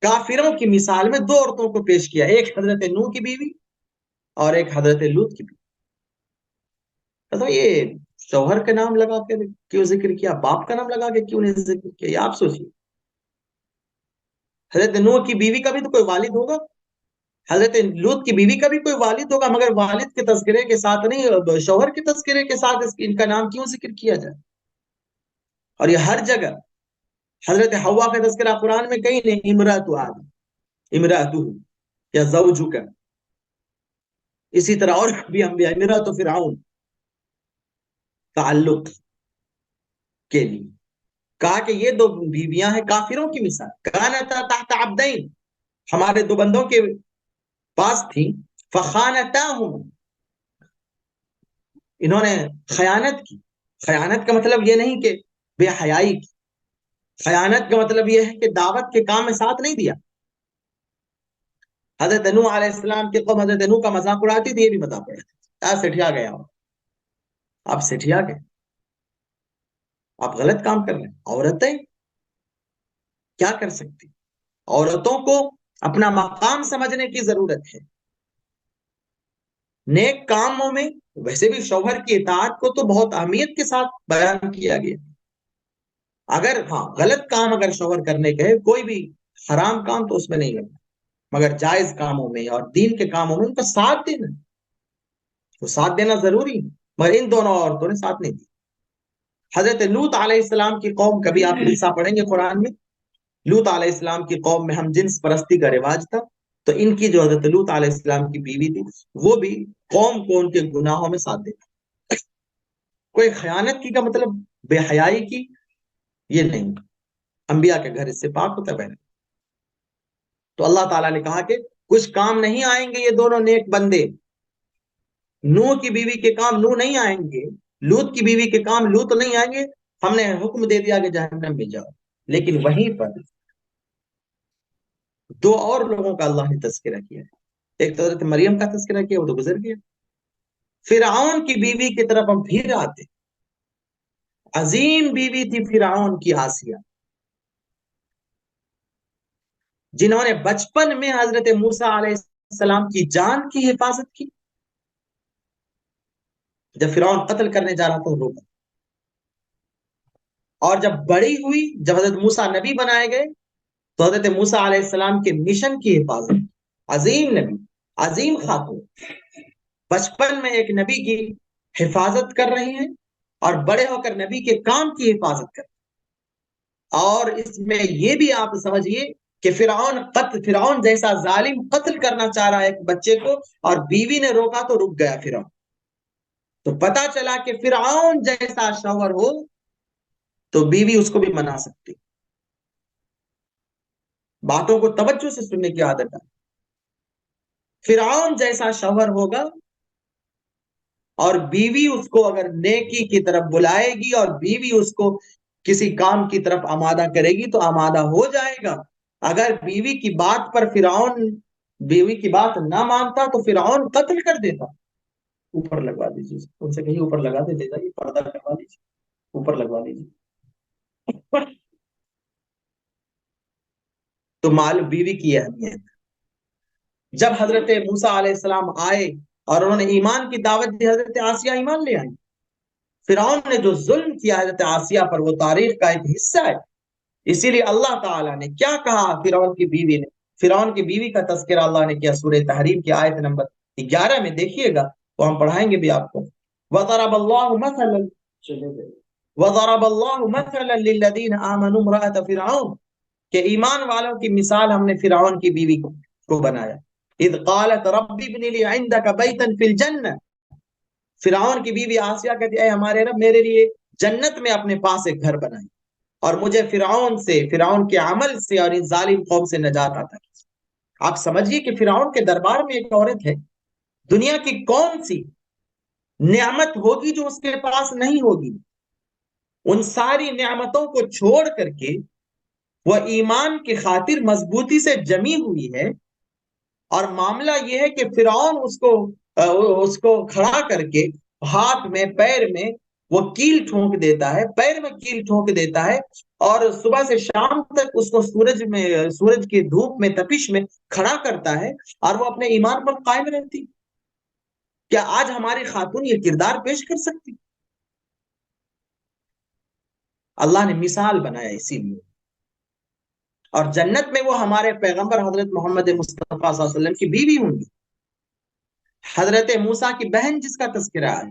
کافروں کی مثال میں دو عورتوں کو پیش کیا، ایک حضرت نوح کی بیوی اور ایک حضرت لوط کی بیوی۔ تو یہ شوہر کا نام لگا کے کیوں ذکر کیا، باپ کا نام لگا کے کیوں نہیں ذکر کیا، یہ آپ سوچیے۔ حضرت نوح کی بیوی کا بھی تو کوئی والد ہوگا، حضرت لوط کی بیوی کا بھی کوئی والد ہوگا، مگر والد کے تذکرے کے ساتھ نہیں، شوہر کے تذکرے کے ساتھ ان کا نام کیوں ذکر کیا جائے؟ اور یہ ہر جگہ حضرت حوا کا تذکرہ قرآن میں کہیں نہیں، امرأۃ آدم، امرأۃ یا زوجک، اسی طرح اور بھی انبیاء، امرأۃ فرعون تعلق کے لیے کہا کہ یہ دو بیویاں ہیں کافروں کی مثال، کانتا تحت عبدین، ہمارے دو بندوں کے پاس تھی، فخانتاہم، انہوں نے خیانت کی۔ خیانت کا مطلب یہ نہیں کہ بے حیائی کی، خیانت کا مطلب یہ ہے کہ دعوت کے کام میں ساتھ نہیں دیا۔ حضرت نوح علیہ السلام کے قوم حضرت نوح کا مذاق اڑاتی تھی، یہ بھی مذاق اڑاتی تھی، سٹھیا گیا آپ سٹھیا گئے، آپ غلط کام کر رہے ہیں۔ عورتیں کیا کر سکتی؟ عورتوں کو اپنا مقام سمجھنے کی ضرورت ہے نیک کاموں میں۔ ویسے بھی شوہر کی اطاعت کو تو بہت اہمیت کے ساتھ بیان کیا گیا، اگر ہاں غلط کام اگر شوہر کرنے کے کوئی بھی حرام کام تو اس میں نہیں لگنا، مگر جائز کاموں میں اور دین کے کاموں میں ان کا ساتھ دینا، وہ ساتھ دینا ضروری ہے، مگر ان دونوں عورتوں نے ساتھ نہیں دی۔ حضرت لوط علیہ السلام کی قوم، کبھی آپ قصہ پڑھیں گے قرآن میں، لوط علیہ السلام کی قوم میں ہم جنس پرستی کا رواج تھا، تو ان کی جو حضرت لوط علیہ السلام کی بیوی تھی وہ بھی قوم کو ان کے گناہوں میں ساتھ دیتی. کوئی خیانت کی کا مطلب بے حیائی کی یہ نہیں. انبیاء کے گھر اس سے پاک ہوتا ہے پہلے. تو اللہ تعالیٰ نے کہا کہ کچھ کام نہیں آئیں گے یہ دونوں نیک بندے. نوح کی بیوی کے کام نوح نہیں آئیں گے, لوط کی بیوی کے کام لوط نہیں آئیں گے. ہم نے حکم دے دیا کہ جہنم میں جاؤ. لیکن وہیں پر دو اور لوگوں کا اللہ نے تذکرہ کیا. ایک تو حضرت مریم کا تذکرہ کیا, وہ تو گزر گیا. فرعون کی بیوی کی طرف ہم پھر آتے. عظیم بیوی تھی فرعون کی آسیہ, جنہوں نے بچپن میں حضرت موسیٰ علیہ السلام کی جان کی حفاظت کی. جب فرعون قتل کرنے جا رہا تھا روکا, اور جب بڑی ہوئی, جب حضرت موسیٰ نبی بنائے گئے تو حضرت موسیٰ علیہ السلام کے مشن کی حفاظت. عظیم نبی, عظیم خاتون, بچپن میں ایک نبی کی حفاظت کر رہی ہیں اور بڑے ہو کر نبی کے کام کی حفاظت کر. اور اس میں یہ بھی آپ سمجھیے کہ فرعون جیسا ظالم قتل کرنا چاہ رہا ہے ایک بچے کو, اور بیوی نے روکا تو رک گیا فرعون. تو پتا چلا کہ فرعون جیسا شوہر ہو تو بیوی اس کو بھی منا سکتی. باتوں کو توجہ سے سننے کی عادت ہے. فرعون جیسا شوہر ہوگا اور بیوی اس کو اگر نیکی کی طرف بلائے گی اور بیوی اس کو کسی کام کی طرف آمادہ کرے گی تو آمادہ ہو جائے گا. اگر بیوی کی بات پر فرعون بیوی کی بات نہ مانتا تو فرعون قتل کر دیتا. اوپر لگوا دیجیے, ان سے کہیں اوپر لگا دیتے جائیے, پردہ کروا دیجیے, اوپر لگوا دیجیے. تو مال بیوی کی اہمیت. جب حضرت موسیٰ علیہ السلام آئے اور انہوں نے ایمان کی دعوت دی, حضرت آسیہ ایمان لے آئی. فرعون نے جو ظلم کیا حضرت آسیہ پر وہ تاریخ کا ایک حصہ ہے. اسی لیے اللہ تعالیٰ نے کیا کہا فرعون کی بیوی نے, فرعون کی بیوی کا تذکرہ اللہ نے کیا سورہ تحریم کی آیت نمبر 11 میں. دیکھیے گا, وہ ہم پڑھائیں گے بھی آپ کو. وَضَرَبَ اللَّهُ مَثَلًا وَضَرَبَ اللَّهُ مَثَلًا لِلَّذِينَ آمَنُوا امْرَأَتَ فِرْعَوْنَ, کہ ایمان والوں کی مثال ہم نے فرعون کی بیوی کو بنایا. اذ قالت رب ابن لی عندک بیتا فی الجنہ, فرعون کی بیوی آسیہ کہتی اے ہمارے رب میرے لیے جنت میں اپنے پاس ایک گھر بنائی, اور مجھے فرعون کے عمل سے اور ان ظالم قوم سے نجات عطا کی. آپ سمجھیے کہ فرعون کے دربار میں ایک عورت ہے, دنیا کی کون سی نعمت ہوگی جو اس کے پاس نہیں ہوگی. ان ساری نعمتوں کو چھوڑ کر کے وہ ایمان کی خاطر مضبوطی سے جمی ہوئی ہے, اور معاملہ یہ ہے کہ فرعون اس کو کھڑا کر کے ہاتھ میں پیر میں وہ کیل ٹھونک دیتا ہے, پیر میں کیل ٹھونک دیتا ہے, اور صبح سے شام تک اس کو سورج کی دھوپ میں تپش میں کھڑا کرتا ہے, اور وہ اپنے ایمان پر قائم رہتی. کیا آج ہماری خاتون یہ کردار پیش کر سکتی؟ اللہ نے مثال بنایا اسی لیے. اور جنت میں وہ ہمارے پیغمبر حضرت محمد مصطفیٰ صلی اللہ علیہ وسلم کی بیوی ہوں گی. حضرت موسیٰ کی بہن جس کا تذکرہ ہے,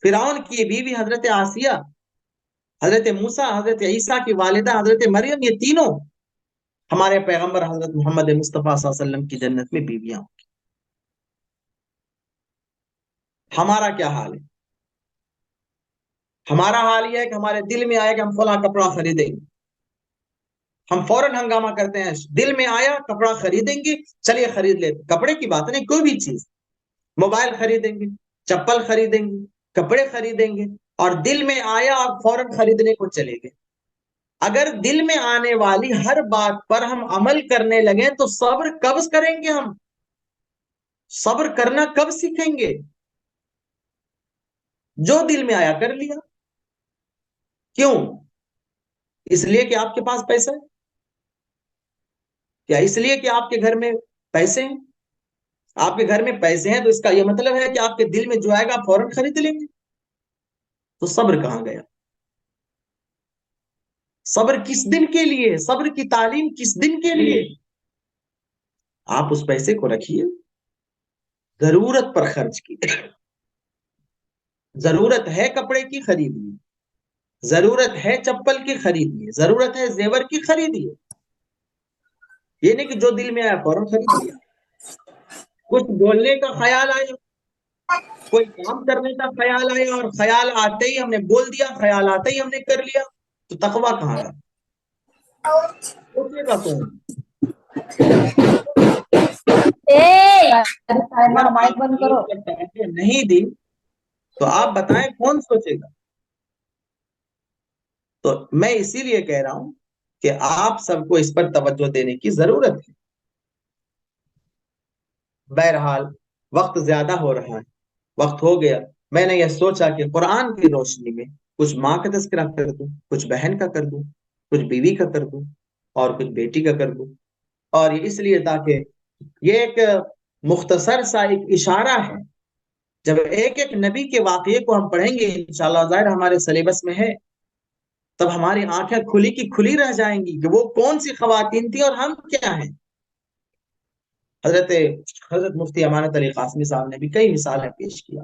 فرعون کی بیوی حضرت آسیہ, حضرت موسیٰ, حضرت عیسیٰ کی والدہ حضرت مریم, یہ تینوں ہمارے پیغمبر حضرت محمد مصطفیٰ صلی اللہ علیہ وسلم کی جنت میں بیویاں ہوں گی. ہمارا کیا حال ہے؟ ہمارا حال یہ ہے کہ ہمارے دل میں آیا کہ ہم فلاں کپڑا خریدیں گے, ہم فوراً ہنگامہ کرتے ہیں. دل میں آیا کپڑا خریدیں گے, چلیے خرید لیتے. کپڑے کی بات نہیں, کوئی بھی چیز, موبائل خریدیں گے, چپل خریدیں گے, کپڑے خریدیں گے, اور دل میں آیا آپ فوراً خریدنے کو چلے گئے. اگر دل میں آنے والی ہر بات پر ہم عمل کرنے لگے تو صبر کب کریں گے؟ ہم صبر کرنا کب سیکھیں گے؟ جو دل میں آیا کر لیا. کیوں؟ اس لیے کہ آپ کے پاس پیسہ ہے؟ کیا اس لیے کہ آپ کے گھر میں پیسے ہیں؟ آپ کے گھر میں پیسے ہیں تو اس کا یہ مطلب ہے کہ آپ کے دل میں جو آئے گا آپ فوراً خرید لیں گے. تو صبر کہاں گیا؟ صبر کس دن کے لیے؟ صبر کی تعلیم کس دن کے لیے؟ آپ اس پیسے کو رکھیے, ضرورت پر خرچ کیجیے. ضرورت ہے کپڑے کی خریدیے, ضرورت ہے چپل کی خریدیے, ضرورت ہے زیور کی خریدیے. یہ نہیں کہ جو دل میں آیا فوراً خرید لیا. کچھ بولنے کا خیال آیا, کوئی کام کرنے کا خیال آیا, اور خیال آتے ہی ہم نے بول دیا, خیال آتے ہی ہم نے کر لیا, تو تقویٰ کہاں رہا؟ سوچے گا کون؟ اگر مائک بند کرو. آپ توجہ نہیں دی تو آپ بتائیں کون سوچے گا؟ تو میں اسی لیے کہہ رہا ہوں کہ آپ سب کو اس پر توجہ دینے کی ضرورت ہے. بہرحال وقت زیادہ ہو رہا ہے, وقت ہو گیا. میں نے یہ سوچا کہ قرآن کی روشنی میں کچھ ماں کا تذکرہ کر دوں, کچھ بہن کا کر دوں, کچھ بیوی کا کر دوں, اور کچھ بیٹی کا کر دوں. اور یہ اس لیے تاکہ یہ ایک مختصر سا ایک اشارہ ہے. جب ایک ایک نبی کے واقعے کو ہم پڑھیں گے انشاءاللہ, ظاہر ہمارے سلیبس میں ہے, تب ہماری آنکھیں کھلی کی کھلی رہ جائیں گی کہ وہ کون سی خواتین تھی اور ہم کیا ہیں. حضرت مفتی امانت علی قاسمی صاحب نے بھی کئی مثالیں پیش کیا,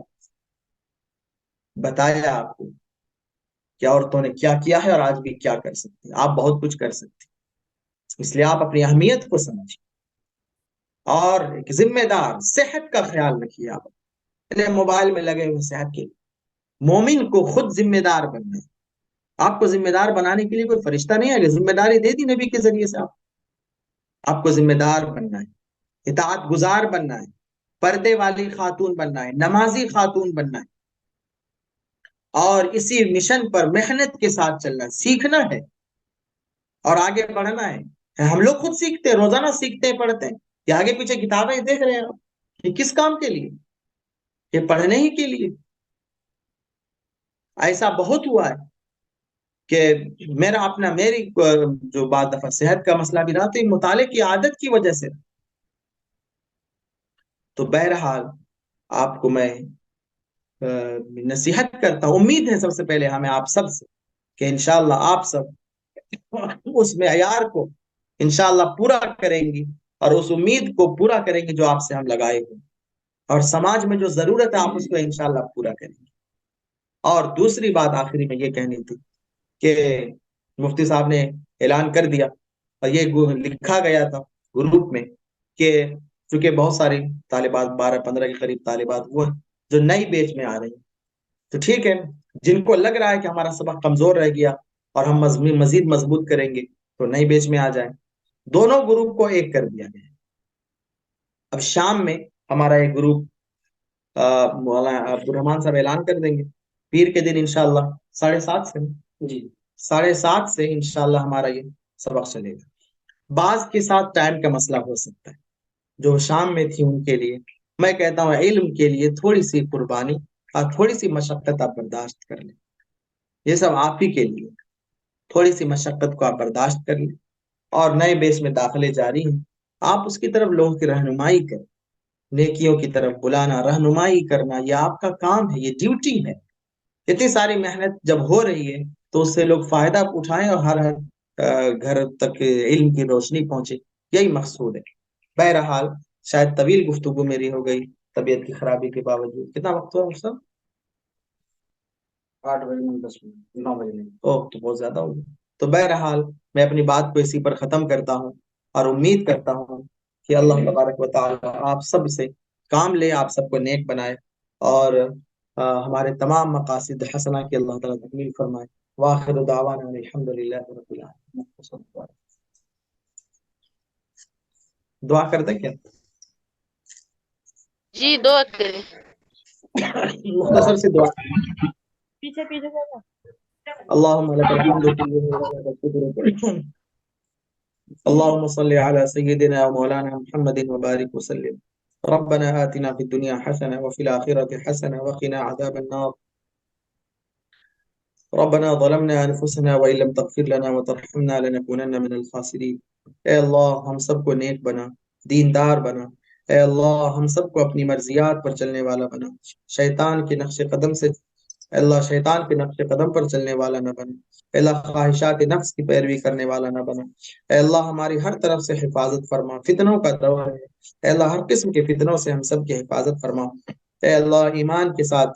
بتایا آپ کو کہ عورتوں نے کیا کیا ہے اور آج بھی کیا کر سکتے ہیں. آپ بہت کچھ کر سکتے ہیں, اس لیے آپ اپنی اہمیت کو سمجھیں اور ایک ذمہ دار صحت کا خیال رکھیے. آپ موبائل میں لگے ہوئے صحت کے, مومن کو خود ذمہ دار بننا ہے. آپ کو ذمہ دار بنانے کے لیے کوئی فرشتہ نہیں ہے, ذمہ داری دے دی نبی کے ذریعے سے. آپ کو ذمہ دار بننا ہے, اطاعت گزار بننا ہے, پردے والی خاتون بننا ہے, نمازی خاتون بننا ہے, اور اسی مشن پر محنت کے ساتھ چلنا ہے. سیکھنا ہے اور آگے بڑھنا ہے. ہم لوگ خود سیکھتے ہیں, روزانہ سیکھتے ہیں, پڑھتے ہیں. یہ آگے پیچھے کتابیں دیکھ رہے ہیں آپ, یہ کس کام کے لیے؟ یہ پڑھنے ہی کے لیے. ایسا بہت ہوا ہے کہ میری جو بعض دفعہ صحت کا مسئلہ بھی رہا تو مطالعے کی عادت کی وجہ سے. تو بہرحال آپ کو میں نصیحت کرتا ہوں, امید ہے سب سے پہلے ہمیں آپ سب سے کہ انشاءاللہ آپ سب اس معیار کو انشاءاللہ پورا کریں گی, اور اس امید کو پورا کریں گے جو آپ سے ہم لگائے ہوئے, اور سماج میں جو ضرورت ہے آپ اس کو انشاءاللہ پورا کریں گے. اور دوسری بات آخری میں یہ کہنی تھی کہ مفتی صاحب نے اعلان کر دیا, اور یہ لکھا گیا تھا گروپ میں کہ چونکہ بہت ساری طالبات 12-15 کے قریب طالبات وہ جو نئی بیچ میں آ رہی ہیں, تو ٹھیک ہے, جن کو لگ رہا ہے کہ ہمارا سبق کمزور رہ گیا اور ہم مزید مضبوط کریں گے تو نئی بیچ میں آ جائیں. دونوں گروپ کو ایک کر دیا گیا. اب شام میں ہمارا ایک گروپ مولانا عبدالرحمان صاحب اعلان کر دیں گے, پیر کے دن انشاءاللہ 7:30 سے 7:30 سے انشاءاللہ ہمارا یہ سبق چلے گا. بعض کے ساتھ ٹائم کا مسئلہ ہو سکتا ہے, جو شام میں تھی ان کے لیے میں کہتا ہوں علم کے لیے تھوڑی سی قربانی اور تھوڑی سی مشقت آپ برداشت کر لیں. یہ سب آپ ہی کے لیے, تھوڑی سی مشقت کو آپ برداشت کر لیں. اور نئے بیچ میں داخلے جاری ہیں, آپ اس کی طرف لوگوں کی رہنمائی کریں, نیکیوں کی طرف بلانا, رہنمائی کرنا, یہ آپ کا کام ہے, یہ ڈیوٹی ہے. اتنی ساری محنت جب ہو رہی ہے تو اس سے لوگ فائدہ اٹھائیں اور ہر گھر تک علم کی روشنی پہنچے, یہی مقصود ہے. بہرحال شاید طویل گفتگو میری ہو گئی طبیعت کی خرابی کے باوجود. کتنا وقت ہوا سر؟ 8 بجے 10 منٹ 9 بجے. تو بہت زیادہ ہو گیا. تو بہرحال میں اپنی بات کو اسی پر ختم کرتا ہوں, اور امید کرتا ہوں کہ اللہ تبارک و تعالی آپ سب سے کام لے, آپ سب کو نیک بنائے, اور ہمارے تمام مقاصد حسنہ کی اللہ تعالیٰ تکمیل فرمائے. وآخر دعوانا الحمدللہ رب العالمین. دعا کرتے کیا؟ جی دعا کریں. مختصر سی دعا. پیچھے پیچھے جانا. اللهم لك الحمد كله ولك الشكر كله. اللهم صل على سيدنا ومولانا محمد وبارك وسلم. ربنا آتنا في الدنيا حسنة وفي الآخرة حسنة وقنا عذاب النار. ربنا ظلمنا أنفسنا وإن لم تغفر لنا وترحمنا لنكونن من الخاسرين. اے اللہ ہم سب کو نیک بنا, دیندار بنا. اے اللہ ہم سب کو اپنی مرضیات پر چلنے والا بنا. شیطان کے نقش قدم سے اے اللہ شیطان کے نقش قدم پر چلنے والا نہ بنا. اے اللہ خواہشات نفس کی پیروی کرنے والا نہ بنا. اے اللہ ہماری ہر طرف سے حفاظت فرما. فتنوں کا دور ہے, اے اللہ ہر قسم کے فتنوں سے ہم سب کی حفاظت فرما. اے اللہ ایمان کے ساتھ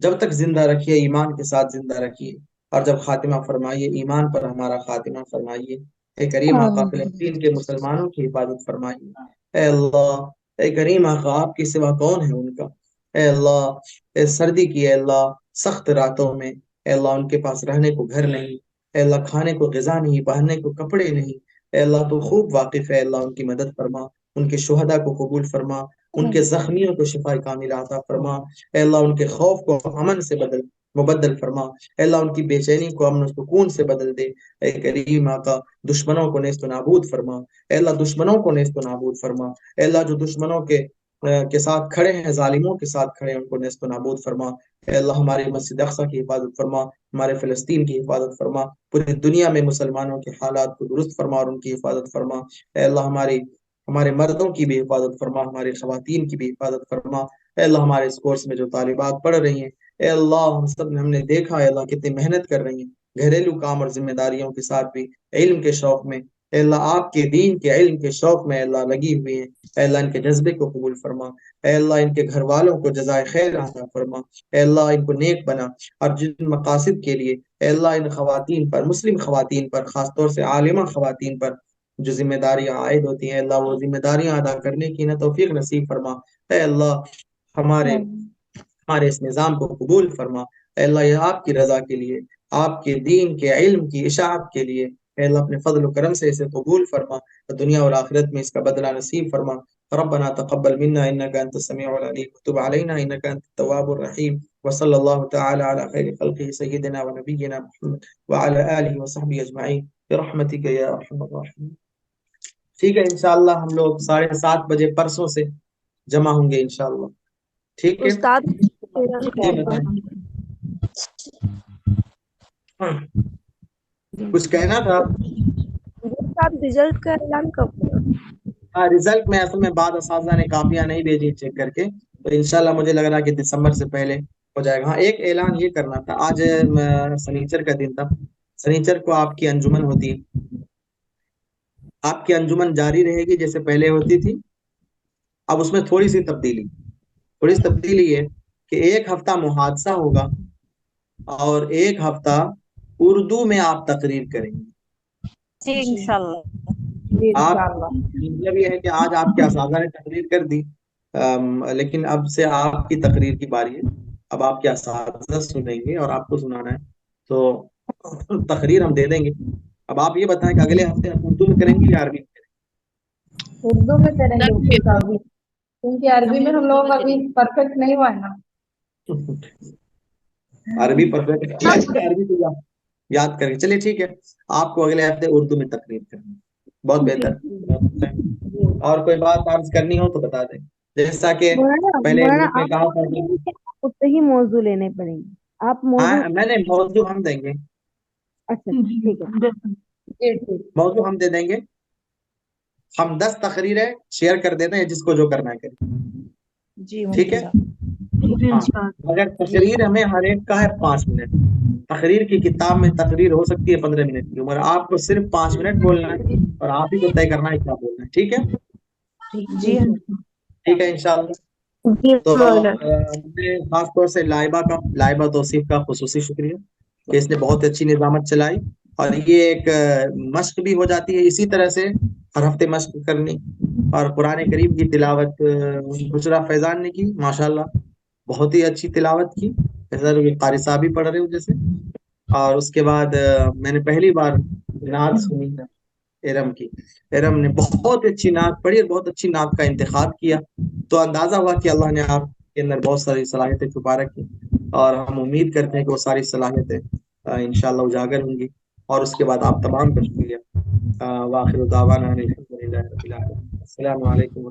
جب تک زندہ رکھیے, ایمان کے ساتھ زندہ رکھیے, اور جب خاتمہ فرمائیے ایمان پر ہمارا خاتمہ فرمائیے. اے کریم آقا فلسطین کے مسلمانوں کی حفاظت فرمائیے اے اللہ، اے کریم آقا آپ کے سوا کون ہے ان کا، اے اللہ، اے سردی کی اے اللہ سخت راتوں میں اے اللہ ان کے پاس رہنے کو گھر نہیں، اے اللہ کھانے کو غذا نہیں، پہننے کو کپڑے نہیں، اے اللہ تو خوب واقف ہے، اللہ ان کی مدد فرما، ان کے شہداء کو قبول فرما، ان کے زخمیوں کو شفا کاملہ عطا فرما، اے اللہ ان کے خوف کو امن سے مبدل فرما، اے اللہ ان کی بے چینی کو امن و سکون سے بدل دے، اے کریم آقا دشمنوں کو نیست و نابود فرما، اے اللہ دشمنوں کو نیست و نابود فرما، اے اللہ جو دشمنوں کے ساتھ کھڑے ہیں، ظالموں کے ساتھ کھڑے ہیں، ان کو نیست و نابود فرما، اے اللہ ہمارے مسجد اقصی کی حفاظت فرما، ہمارے فلسطین کی حفاظت فرما، پوری دنیا میں مسلمانوں کے حالات کو درست فرما اور ان کی حفاظت فرما، اے اللہ ہمارے مردوں کی بھی حفاظت فرما، ہماری خواتین کی بھی حفاظت فرما، اے اللہ ہمارے اس کورس میں جو طالبات پڑھ رہی ہیں، اے اللہ ہم نے دیکھا اے اللہ کتنی محنت کر رہی ہیں، گھریلو کام اور ذمہ داریوں کے ساتھ بھی علم کے شوق میں، اے اللہ آپ کے دین کے علم کے شوق میں اے اللہ لگی ہوئی ہیں، اے اللہ ان کے جذبے کو قبول فرما، اے اللہ ان کے گھر والوں کو جزائے خیر عطا فرما، اے اللہ ان کو نیک بنا، اور جن مقاصد کے لیے اے اللہ ان خواتین پر، مسلم خواتین پر، خاص طور سے عالمہ خواتین پر جو ذمہ داریاں عائد ہوتی ہیں، اللہ وہ ذمہ داریاں ادا کرنے کی نہ توفیق نصیب فرما، اے اللہ ہمارے اس نظام کو قبول فرما، اے اللہ یہ آپ کی رضا کے لیے، آپ کے دین کے علم کی اشاعت کے لیے اے اللہ اپنے فضل و کرم سے اسے قبول فرما، دنیا اور آخرت میں اس کا بدلہ نصیب فرما، ربنا تقبل منا انك انت السميع العليم وتب علينا انك انت التواب الرحيم، وصلى الله تعالى على خير خلقه سيدنا ونبينا محمد وعلى اله وصحبه اجمعين برحمتك يا ارحم الراحمين۔ ٹھیک ہے انشاءاللہ ہم لوگ 7:30 بجے پرسوں سے جمع ہوں گے انشاءاللہ، ٹھیک ہے؟ استاد جی بتائیں، کچھ کہنا تھا؟ استاد رزلٹ کا اعلان کب ہوگا؟ رزلٹ میں اصل میں بعد اساتذہ نے کاپیاں نہیں بھیجی چیک کر کے، تو انشاءاللہ مجھے لگ رہا ہے کہ دسمبر سے پہلے ہو جائے گا۔ ہاں ایک اعلان یہ کرنا تھا، آج سنیچر کا دن تھا، سنیچر کو آپ کی انجمن ہوتی ہے، آپ کی انجمن جاری رہے گی جیسے پہلے ہوتی تھی، اب اس میں تھوڑی سی تبدیلی ہے کہ ایک ہفتہ محادثہ ہوگا اور ایک ہفتہ اردو میں آپ تقریر کریں گے۔ جی انشاءاللہ۔ آپ مطلب یہ ہے کہ آج آپ کے اساتذہ نے تقریر کر دی، لیکن اب سے آپ کی تقریر کی باری ہے، اب آپ کے اساتذہ سنیں گے اور آپ کو سنانا ہے، تو تقریر ہم دے دیں گے۔ اب آپ یہ بتائیں کہ اگلے ہفتے ہم اردو میں کریں گے یا عربی میں کریں گے؟ اردو میں کریں گے کیونکہ عربی میں ہم لوگوں کا ابھی پرفیکٹ نہیں ہوا ہے نا۔ عربی پرفیکٹ، عربی تو یاد کریں گے، چلیے ٹھیک ہے، آپ کو اگلے ہفتے اردو میں تقریر کریں گے، بہت بہتر۔ اور کوئی بات عرض کرنی ہو تو بتا دیں، جیسا کہ پہلے گروپ میں کہا تھا کہ اتنے ہی موضوع لینے پڑیں گے، آپ موضوع میں نے موضوع ہم دیں گے، اچھا ٹھیک ہے، موضوع ہم دے دیں گے، ہم 10 تقریریں شیئر کر دیتے ہیں جس کو جو کرنا ہے کریں، جی ٹھیک ہے؟ اگر تقریر ہمیں ہر ایک کا ہے 5 منٹ، تقریر کی کتاب میں تقریر ہو سکتی ہے 15 منٹ کی، مگر آپ کو صرف 5 منٹ بولنا ہے اور آپ ہی کو طے کرنا ہے کیا بولنا ہے، ٹھیک ہے؟ جی ٹھیک ہے انشاءاللہ۔ تو خاص طور سے لائبہ توصیف کا خصوصی شکریہ کہ اس نے بہت اچھی نظامت چلائی، اور یہ ایک مشق بھی ہو جاتی ہے، اسی طرح سے ہر ہفتے مشق کرنی، اور قرآن کریم کی تلاوت حجرہ فیضان نے کی، ماشاءاللہ بہت ہی اچھی تلاوت کی، قاری صاحب بھی پڑھ رہے ہو جیسے، اور اس کے بعد میں نے پہلی بار نعت سنی ارم کی، ارم نے بہت اچھی نعت پڑھی اور بہت اچھی نعت کا انتخاب کیا، تو اندازہ ہوا کہ اللہ نے آپ کے اندر بہت ساری صلاحیتیں چھپا رکھی، اور ہم امید کرتے ہیں کہ وہ ساری صلاحیتیں انشاءاللہ اجاگر ہوں گی، اور اس کے بعد آپ تمام کا شکریہ۔ واخر دعوانا الحمدللہ رب العالمین، السلام علیکم۔